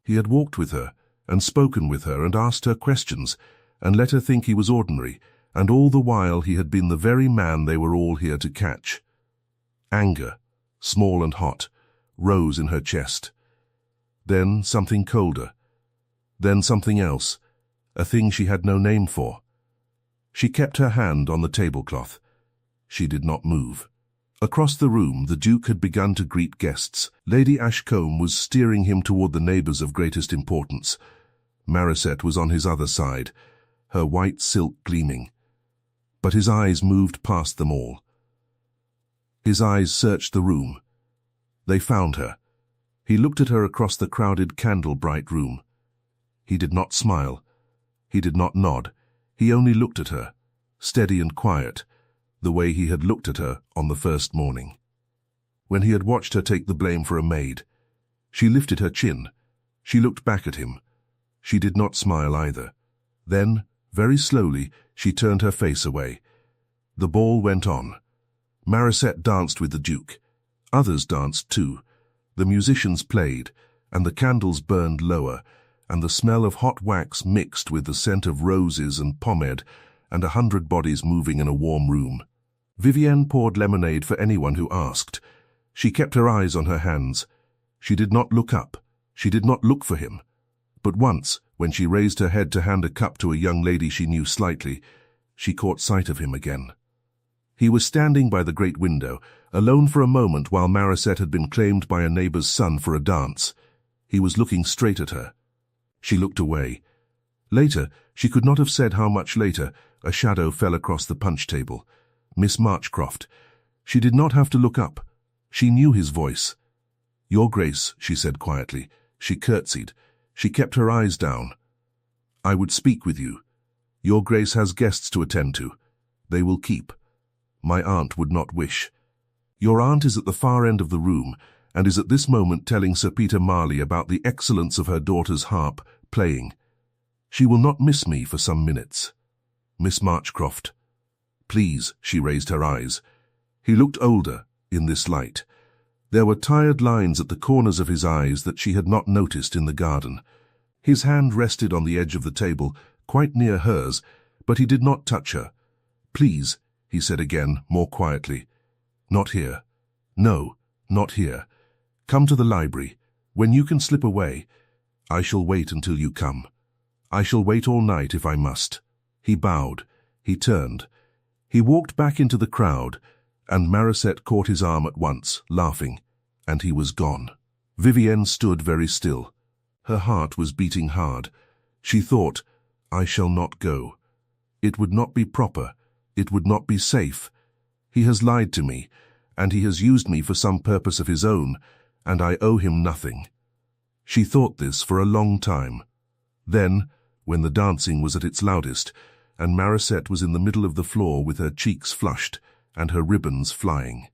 He had walked with her, and spoken with her, and asked her questions, and let her think he was ordinary, and all the while he had been the very man they were all here to catch. Anger, small and hot, rose in her chest. Then something colder. Then something else, a thing she had no name for. She kept her hand on the tablecloth. She did not move. Across the room, the Duke had begun to greet guests. Lady Ashcombe was steering him toward the neighbours of greatest importance. Marisette was on his other side, her white silk gleaming. But his eyes moved past them all. His eyes searched the room. They found her. He looked at her across the crowded, candle-bright room. He did not smile. He did not nod. He only looked at her, steady and quiet, the way he had looked at her on the first morning. When he had watched her take the blame for a maid, she lifted her chin. She looked back at him. She did not smile either. Then, very slowly, she turned her face away. The ball went on. Marisette danced with the Duke. Others danced too. The musicians played, and the candles burned lower, and the smell of hot wax mixed with the scent of roses and pomade, and 100 bodies moving in a warm room. Vivienne poured lemonade for anyone who asked. She kept her eyes on her hands. She did not look up. She did not look for him. But once, when she raised her head to hand a cup to a young lady she knew slightly, she caught sight of him again. He was standing by the great window, alone for a moment while Marisette had been claimed by a neighbour's son for a dance. He was looking straight at her. She looked away. Later, she could not have said how much later, a shadow fell across the punch table. Miss Marchcroft. She did not have to look up. She knew his voice. "Your Grace," she said quietly. She curtsied. She kept her eyes down. "I would speak with you. Your Grace has guests to attend to. They will keep. My aunt would not wish. Your aunt is at the far end of the room, and is at this moment telling Sir Peter Marley about the excellence of her daughter's harp playing. She will not miss me for some minutes. Miss Marchcroft." "Please," she raised her eyes. He looked older in this light. There were tired lines at the corners of his eyes that she had not noticed in the garden. His hand rested on the edge of the table, quite near hers, but he did not touch her. "Please," he said again, more quietly. "Not here. No, not here. Come to the library. When you can slip away, I shall wait until you come. I shall wait all night if I must." He bowed. He turned. He walked back into the crowd, and Marisette caught his arm at once, laughing, and he was gone. Vivienne stood very still. Her heart was beating hard. She thought, I shall not go. It would not be proper. It would not be safe. He has lied to me, and he has used me for some purpose of his own, and I owe him nothing. She thought this for a long time. Then, when the dancing was at its loudest, and Marisette was in the middle of the floor with her cheeks flushed and her ribbons flying,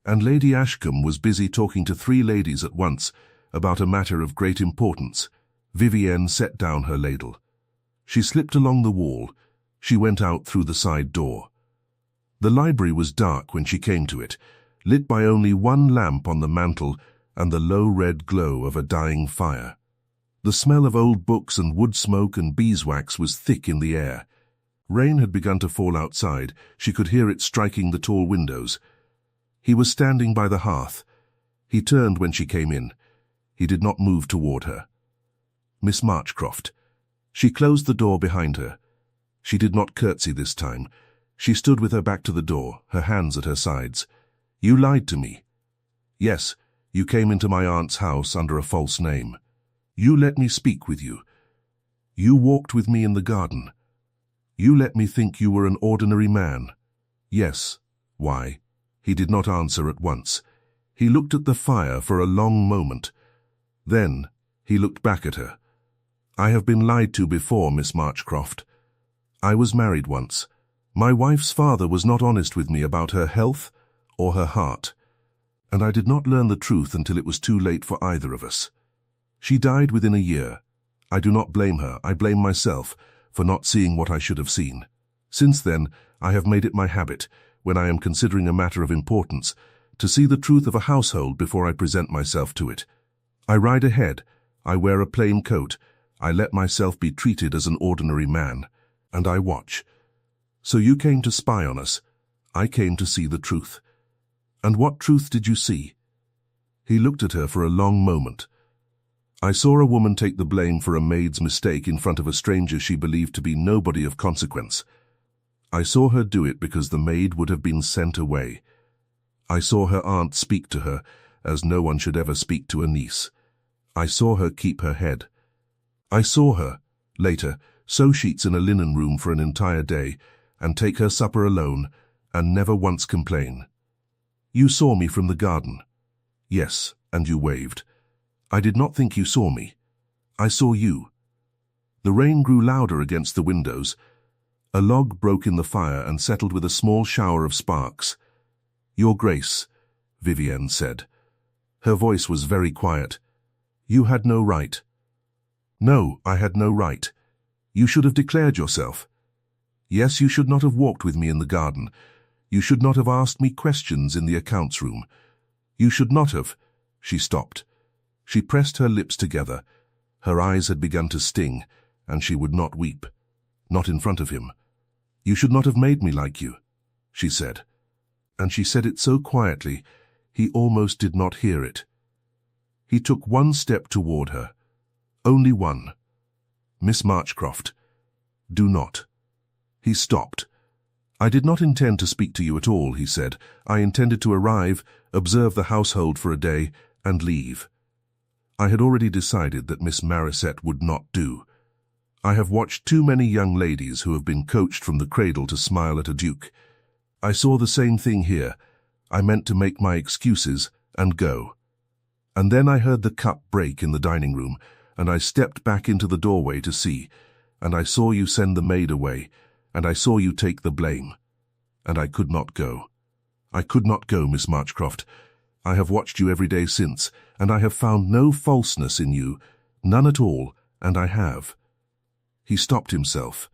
and Lady Ashcombe was busy talking to 3 ladies at once about a matter of great importance, Vivienne set down her ladle. She slipped along the wall. She went out through the side door. The library was dark when she came to it, lit by only one lamp on the mantel and the low red glow of a dying fire. The smell of old books and wood smoke and beeswax was thick in the air. Rain had begun to fall outside. She could hear it striking the tall windows. He was standing by the hearth. He turned when she came in. He did not move toward her. Miss Marchcroft. She closed the door behind her. She did not curtsy this time. She stood with her back to the door, her hands at her sides. You lied to me. Yes, you came into my aunt's house under a false name. You let me speak with you. You walked with me in the garden. You let me think you were an ordinary man. Yes. Why? He did not answer at once. He looked at the fire for a long moment. Then he looked back at her. I have been lied to before, Miss Marchcroft. I was married once. My wife's father was not honest with me about her health or her heart, and I did not learn the truth until it was too late for either of us. She died within a year. I do not blame her. I blame myself for not seeing what I should have seen. Since then, I have made it my habit, when I am considering a matter of importance, to see the truth of a household before I present myself to it. I ride ahead. I wear a plain coat. I let myself be treated as an ordinary man, and I watch. So you came to spy on us. I came to see the truth. And what truth did you see? He looked at her for a long moment. I saw a woman take the blame for a maid's mistake in front of a stranger she believed to be nobody of consequence. I saw her do it because the maid would have been sent away. I saw her aunt speak to her as no one should ever speak to a niece. I saw her keep her head. I saw her, later, sew sheets in a linen room for an entire day and take her supper alone and never once complain. You saw me from the garden. Yes, and you waved. I did not think you saw me. I saw you. The rain grew louder against the windows. A log broke in the fire and settled with a small shower of sparks. Your Grace, Vivienne said. Her voice was very quiet. You had no right. No, I had no right. You should have declared yourself. Yes, you should not have walked with me in the garden. You should not have asked me questions in the accounts room. You should not have. She stopped. She pressed her lips together. Her eyes had begun to sting, and she would not weep. Not in front of him. You should not have made me like you, she said. And she said it so quietly, he almost did not hear it. He took one step toward her. Only one. Miss Marchcroft, do not. He stopped. I did not intend to speak to you at all, he said. I intended to arrive, observe the household for a day, and leave. I had already decided that Miss Marisette would not do. I have watched too many young ladies who have been coached from the cradle to smile at a duke. I saw the same thing here. I meant to make my excuses and go. And then I heard the cup break in the dining room, and I stepped back into the doorway to see, and I saw you send the maid away, and I saw you take the blame. And I could not go. I could not go, Miss Marchcroft. I have watched you every day since, and I have found no falseness in you, none at all, and I have. He stopped himself.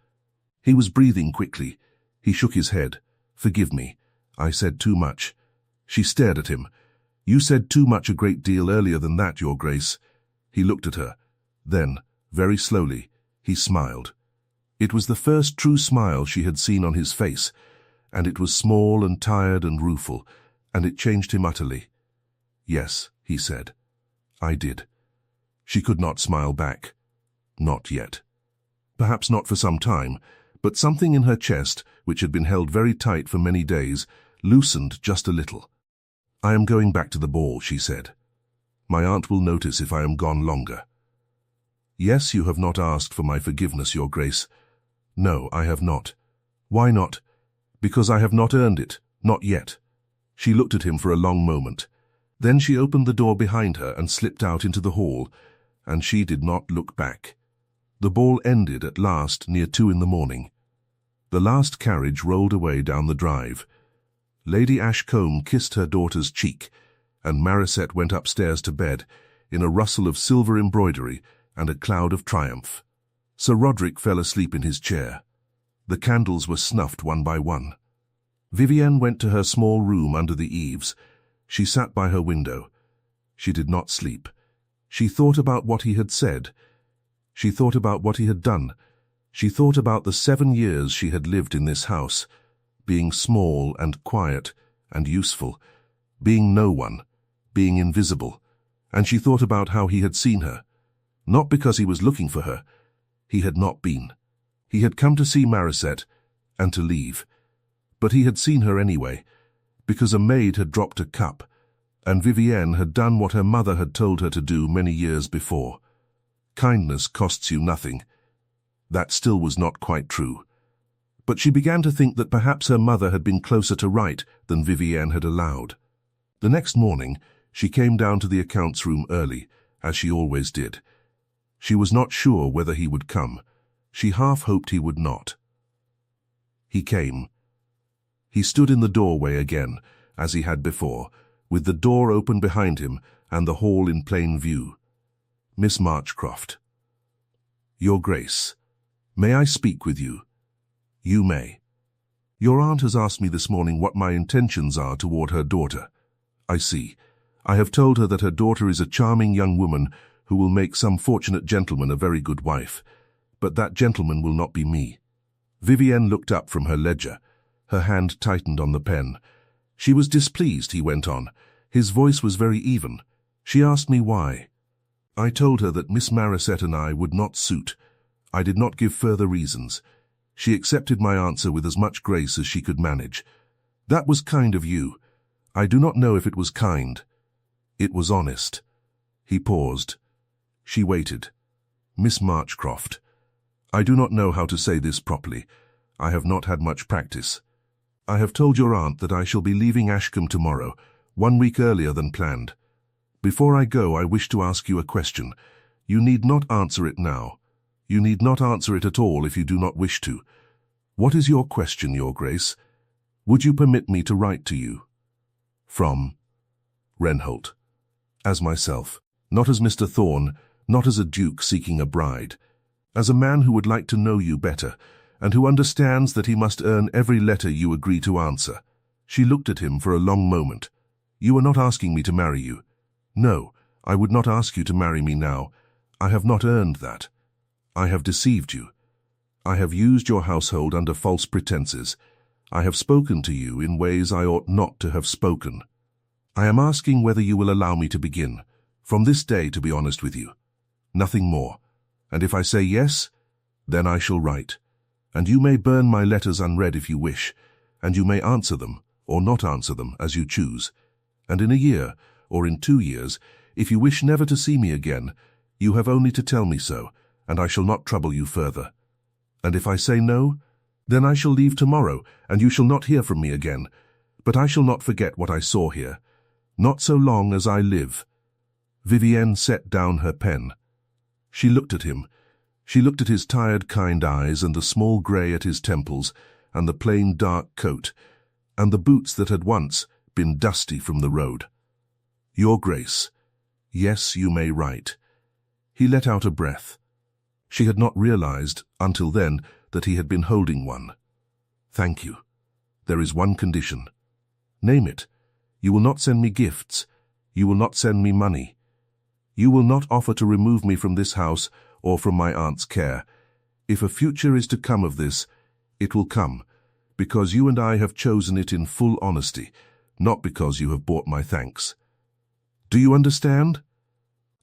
He was breathing quickly. He shook his head. Forgive me. I said too much. She stared at him. You said too much a great deal earlier than that, Your Grace. He looked at her. Then, very slowly, he smiled. It was the first true smile she had seen on his face, and it was small and tired and rueful, and it changed him utterly. Yes, he said. I did. She could not smile back. Not yet. Perhaps not for some time, but something in her chest, which had been held very tight for many days, loosened just a little. I am going back to the ball, she said. My aunt will notice if I am gone longer. Yes, you have not asked for my forgiveness, Your Grace. No, I have not. Why not? Because I have not earned it, not yet. She looked at him for a long moment. Then she opened the door behind her and slipped out into the hall, and she did not look back. The ball ended at last near 2 in the morning. The last carriage rolled away down the drive. Lady Ashcombe kissed her daughter's cheek, and Marisette went upstairs to bed in a rustle of silver embroidery and a cloud of triumph. Sir Roderick fell asleep in his chair. The candles were snuffed one by one. Vivienne went to her small room under the eaves. She sat by her window. She did not sleep. She thought about what he had said. She thought about what he had done. She thought about the 7 years she had lived in this house, being small and quiet and useful, being no one, being invisible, and she thought about how he had seen her. Not because he was looking for her. He had not been. He had come to see Marisette and to leave. But he had seen her anyway, because a maid had dropped a cup, and Vivienne had done what her mother had told her to do many years before. Kindness costs you nothing. That still was not quite true. But she began to think that perhaps her mother had been closer to right than Vivienne had allowed. The next morning, she came down to the accounts room early, as she always did. She was not sure whether he would come. She half hoped he would not. He came. He stood in the doorway again, as he had before, with the door open behind him and the hall in plain view. Miss Marchcroft. Your Grace, may I speak with you? You may. Your aunt has asked me this morning what my intentions are toward her daughter. I see. I have told her that her daughter is a charming young woman who will make some fortunate gentleman a very good wife. But that gentleman will not be me. Vivienne looked up from her ledger. Her hand tightened on the pen. She was displeased, he went on. His voice was very even. She asked me why. I told her that Miss Marisette and I would not suit. I did not give further reasons. She accepted my answer with as much grace as she could manage. That was kind of you. I do not know if it was kind. It was honest. He paused. She waited. Miss Marchcroft. I do not know how to say this properly. I have not had much practice. I have told your aunt that I shall be leaving Ashcombe tomorrow, 1 week earlier than planned. Before I go, I wish to ask you a question. You need not answer it now. You need not answer it at all if you do not wish to. What is your question, Your Grace? Would you permit me to write to you? From Renholt. As myself, not as Mr. Thorne, not as a duke seeking a bride. As a man who would like to know you better, and who understands that he must earn every letter you agree to answer. She looked at him for a long moment. You are not asking me to marry you. No, I would not ask you to marry me now. I have not earned that. I have deceived you. I have used your household under false pretenses. I have spoken to you in ways I ought not to have spoken. I am asking whether you will allow me to begin, from this day, to be honest with you. Nothing more. And if I say yes, then I shall write. And you may burn my letters unread if you wish, and you may answer them, or not answer them, as you choose. And in a year, or in 2 years, if you wish never to see me again, you have only to tell me so, and I shall not trouble you further. And if I say no, then I shall leave tomorrow, and you shall not hear from me again. But I shall not forget what I saw here, not so long as I live. Vivienne set down her pen. She looked at him. She looked at his tired, kind eyes, and the small grey at his temples, and the plain, dark coat, and the boots that had once been dusty from the road. Your Grace, yes, you may write. He let out a breath. She had not realized, until then, that he had been holding one. Thank you. There is one condition. Name it. You will not send me gifts. You will not send me money. You will not offer to remove me from this house or from my aunt's care. If a future is to come of this, it will come, because you and I have chosen it in full honesty, not because you have bought my thanks. Do you understand?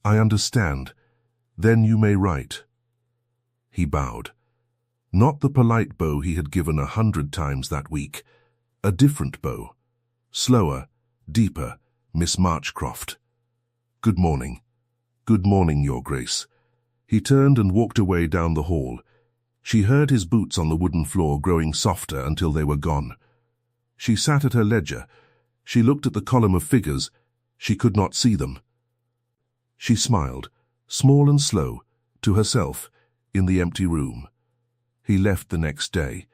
I understand. Then you may write. He bowed. Not the polite bow he had given 100 times that week. A different bow. Slower, deeper, Miss Marchcroft. "Good morning. Good morning, Your Grace." He turned and walked away down the hall. She heard his boots on the wooden floor growing softer until they were gone. She sat at her ledger. She looked at the column of figures. She could not see them. She smiled, small and slow, to herself, in the empty room. He left the next day.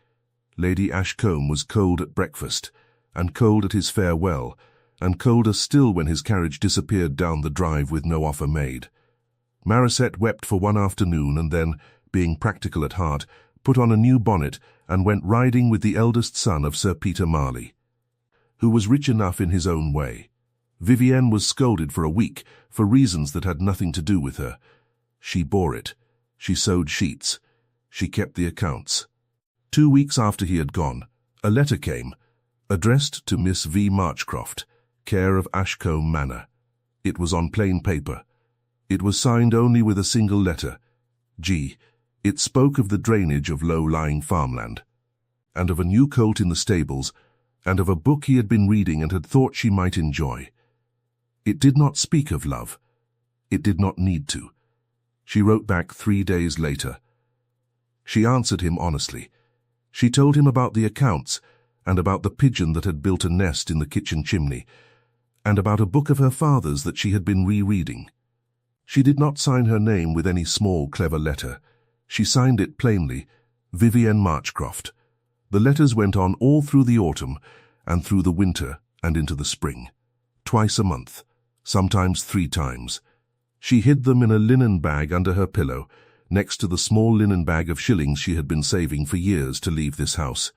Lady Ashcombe was cold at breakfast, and cold at his farewell, and colder still when his carriage disappeared down the drive with no offer made. Marisette wept for one afternoon and then, being practical at heart, put on a new bonnet and went riding with the eldest son of Sir Peter Marley, who was rich enough in his own way. Vivienne was scolded for a week for reasons that had nothing to do with her. She bore it. She sewed sheets. She kept the accounts. 2 weeks after he had gone, a letter came, addressed to Miss V. Marchcroft, care of Ashcombe Manor. It was on plain paper. It was signed only with a single letter, G. It spoke of the drainage of low-lying farmland, and of a new colt in the stables, and of a book he had been reading and had thought she might enjoy. It did not speak of love. It did not need to. She wrote back 3 days later. She answered him honestly. She told him about the accounts, and about the pigeon that had built a nest in the kitchen chimney, and about a book of her father's that she had been rereading. She did not sign her name with any small, clever letter. She signed it plainly, Vivienne Marchcroft. The letters went on all through the autumn, and through the winter, and into the spring. Twice a month, sometimes 3 times. She hid them in a linen bag under her pillow, next to the small linen bag of shillings she had been saving for years to leave this house.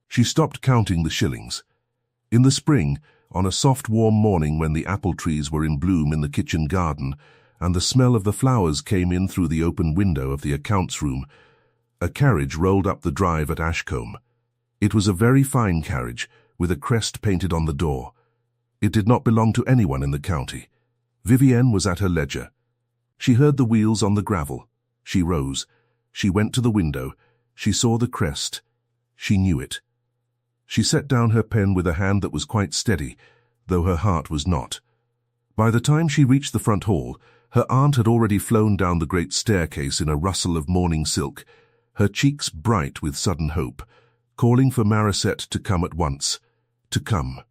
She stopped counting the shillings. In the spring, on a soft warm morning when the apple trees were in bloom in the kitchen garden, and the smell of the flowers came in through the open window of the accounts room, a carriage rolled up the drive at Ashcombe. It was a very fine carriage, with a crest painted on the door. It did not belong to anyone in the county. Vivienne was at her ledger. She heard the wheels on the gravel. She rose. She went to the window. She saw the crest. She knew it. She set down her pen with a hand that was quite steady, though her heart was not. By the time she reached the front hall, her aunt had already flown down the great staircase in a rustle of morning silk, her cheeks bright with sudden hope, calling for Marisette to come at once. To come.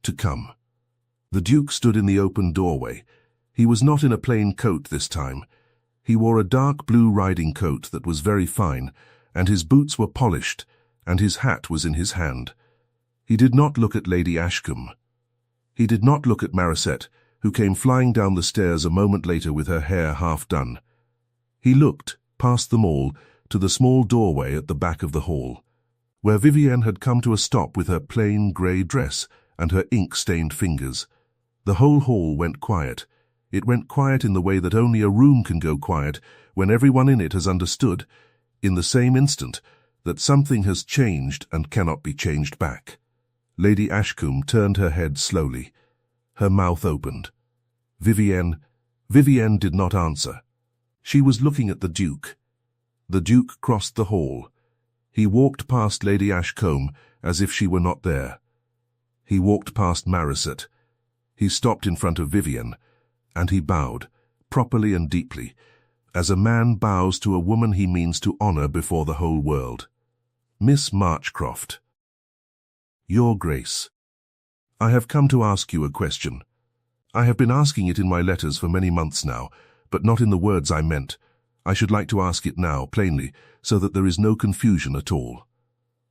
To come. The Duke stood in the open doorway. He was not in a plain coat this time. He wore a dark blue riding coat that was very fine, and his boots were polished, and his hat was in his hand. He did not look at Lady Ashcombe. He did not look at Marisette, who came flying down the stairs a moment later with her hair half done. He looked, past them all, to the small doorway at the back of the hall, where Vivienne had come to a stop with her plain grey dress and her ink-stained fingers. The whole hall went quiet. It went quiet in the way that only a room can go quiet when everyone in it has understood, in the same instant, that something has changed and cannot be changed back. Lady Ashcombe turned her head slowly. Her mouth opened. Vivienne did not answer. She was looking at the Duke. The Duke crossed the hall. He walked past Lady Ashcombe as if she were not there. He walked past Marisette. He stopped in front of Vivienne, and he bowed, properly and deeply, as a man bows to a woman he means to honor before the whole world. Miss Marchcroft. Your Grace, I have come to ask you a question. I have been asking it in my letters for many months now, but not in the words I meant. I should like to ask it now, plainly, so that there is no confusion at all.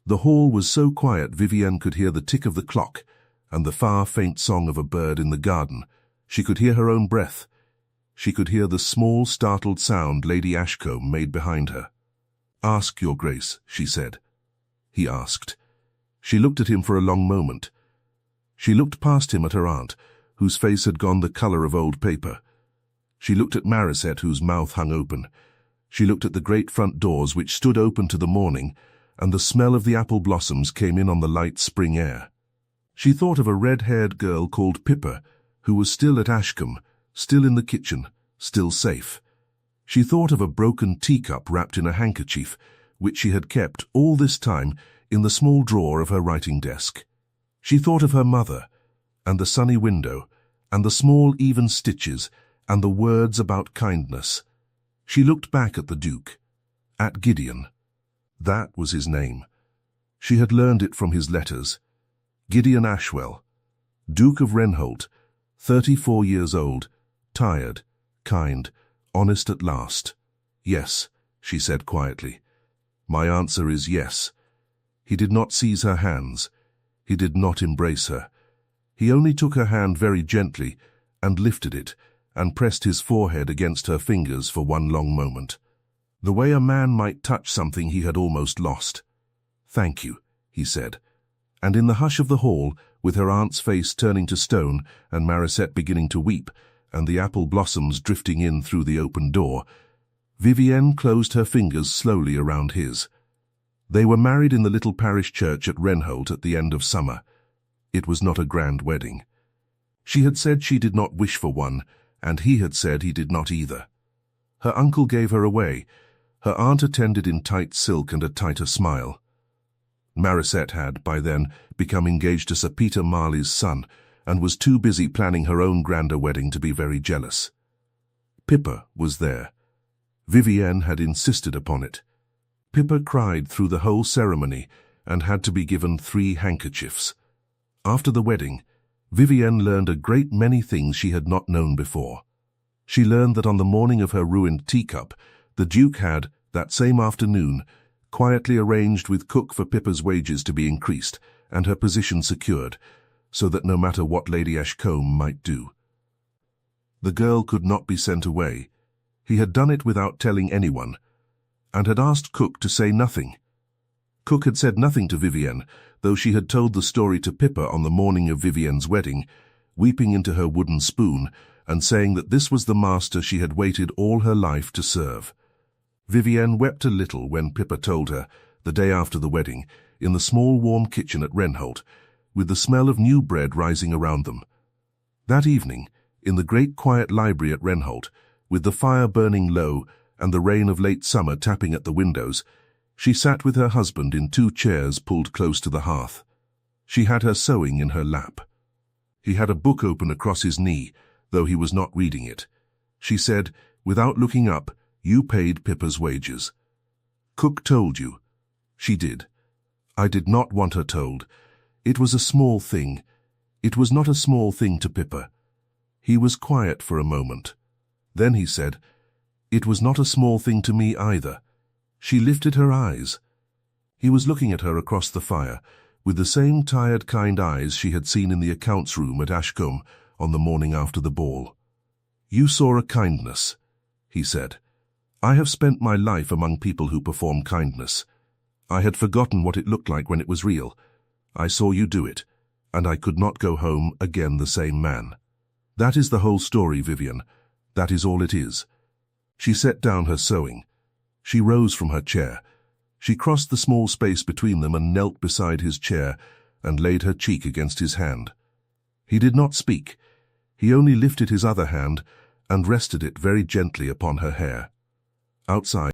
The hall was so quiet Vivienne could hear the tick of the clock and the far, faint song of a bird in the garden. She could hear her own breath. She could hear the small, startled sound Lady Ashcombe made behind her. "Ask, Your Grace," she said. He asked. She looked at him for a long moment. She looked past him at her aunt, whose face had gone the colour of old paper. She looked at Marisette, whose mouth hung open. She looked at the great front doors which stood open to the morning, and the smell of the apple blossoms came in on the light spring air. She thought of a red-haired girl called Pippa, who was still at Ashcombe, still in the kitchen, still safe. She thought of a broken teacup wrapped in a handkerchief, which she had kept all this time in the small drawer of her writing desk. She thought of her mother, and the sunny window, and the small even stitches, and the words about kindness. She looked back at the Duke, at Gideon. That was his name. She had learned it from his letters. Gideon Ashwell, Duke of Renholt, 34 years old, tired, kind, honest at last. Yes, she said quietly. My answer is yes. He did not seize her hands. He did not embrace her. He only took her hand very gently and lifted it and pressed his forehead against her fingers for one long moment. The way a man might touch something he had almost lost. Thank you, he said. And in the hush of the hall, with her aunt's face turning to stone and Marisette beginning to weep, and the apple blossoms drifting in through the open door, Vivienne closed her fingers slowly around his. They were married in the little parish church at Renholt at the end of summer. It was not a grand wedding. She had said she did not wish for one, and he had said he did not either. Her uncle gave her away. Her aunt attended in tight silk and a tighter smile. Marisette had, by then, become engaged to Sir Peter Marley's son, and was too busy planning her own grander wedding to be very jealous. Pippa was there. Vivienne had insisted upon it. Pippa cried through the whole ceremony and had to be given 3 handkerchiefs. After the wedding, Vivienne learned a great many things she had not known before. She learned that on the morning of her ruined teacup, the Duke had, that same afternoon, quietly arranged with Cook for Pippa's wages to be increased and her position secured, so that no matter what Lady Ashcombe might do, the girl could not be sent away. He had done it without telling anyone, and had asked Cook to say nothing. Cook had said nothing to Vivienne, though she had told the story to Pippa on the morning of Vivienne's wedding, weeping into her wooden spoon and saying that this was the master she had waited all her life to serve. Vivienne wept a little when Pippa told her, the day after the wedding, in the small warm kitchen at Renholt, with the smell of new bread rising around them. That evening, in the great quiet library at Renholt, with the fire burning low and the rain of late summer tapping at the windows, she sat with her husband in 2 chairs pulled close to the hearth. She had her sewing in her lap. He had a book open across his knee, though he was not reading it. She said, without looking up, "You paid Pippa's wages." "Cook told you." "She did." "I did not want her told. It was a small thing." It was not a small thing to Pippa. He was quiet for a moment. Then he said, "It was not a small thing to me either." She lifted her eyes. He was looking at her across the fire, with the same tired, kind eyes she had seen in the accounts room at Ashcombe on the morning after the ball. "You saw a kindness," he said. "I have spent my life among people who perform kindness. I had forgotten what it looked like when it was real. I saw you do it, and I could not go home again the same man. That is the whole story, Vivienne. That is all it is." She set down her sewing. She rose from her chair. She crossed the small space between them and knelt beside his chair and laid her cheek against his hand. He did not speak. He only lifted his other hand and rested it very gently upon her hair. Outside,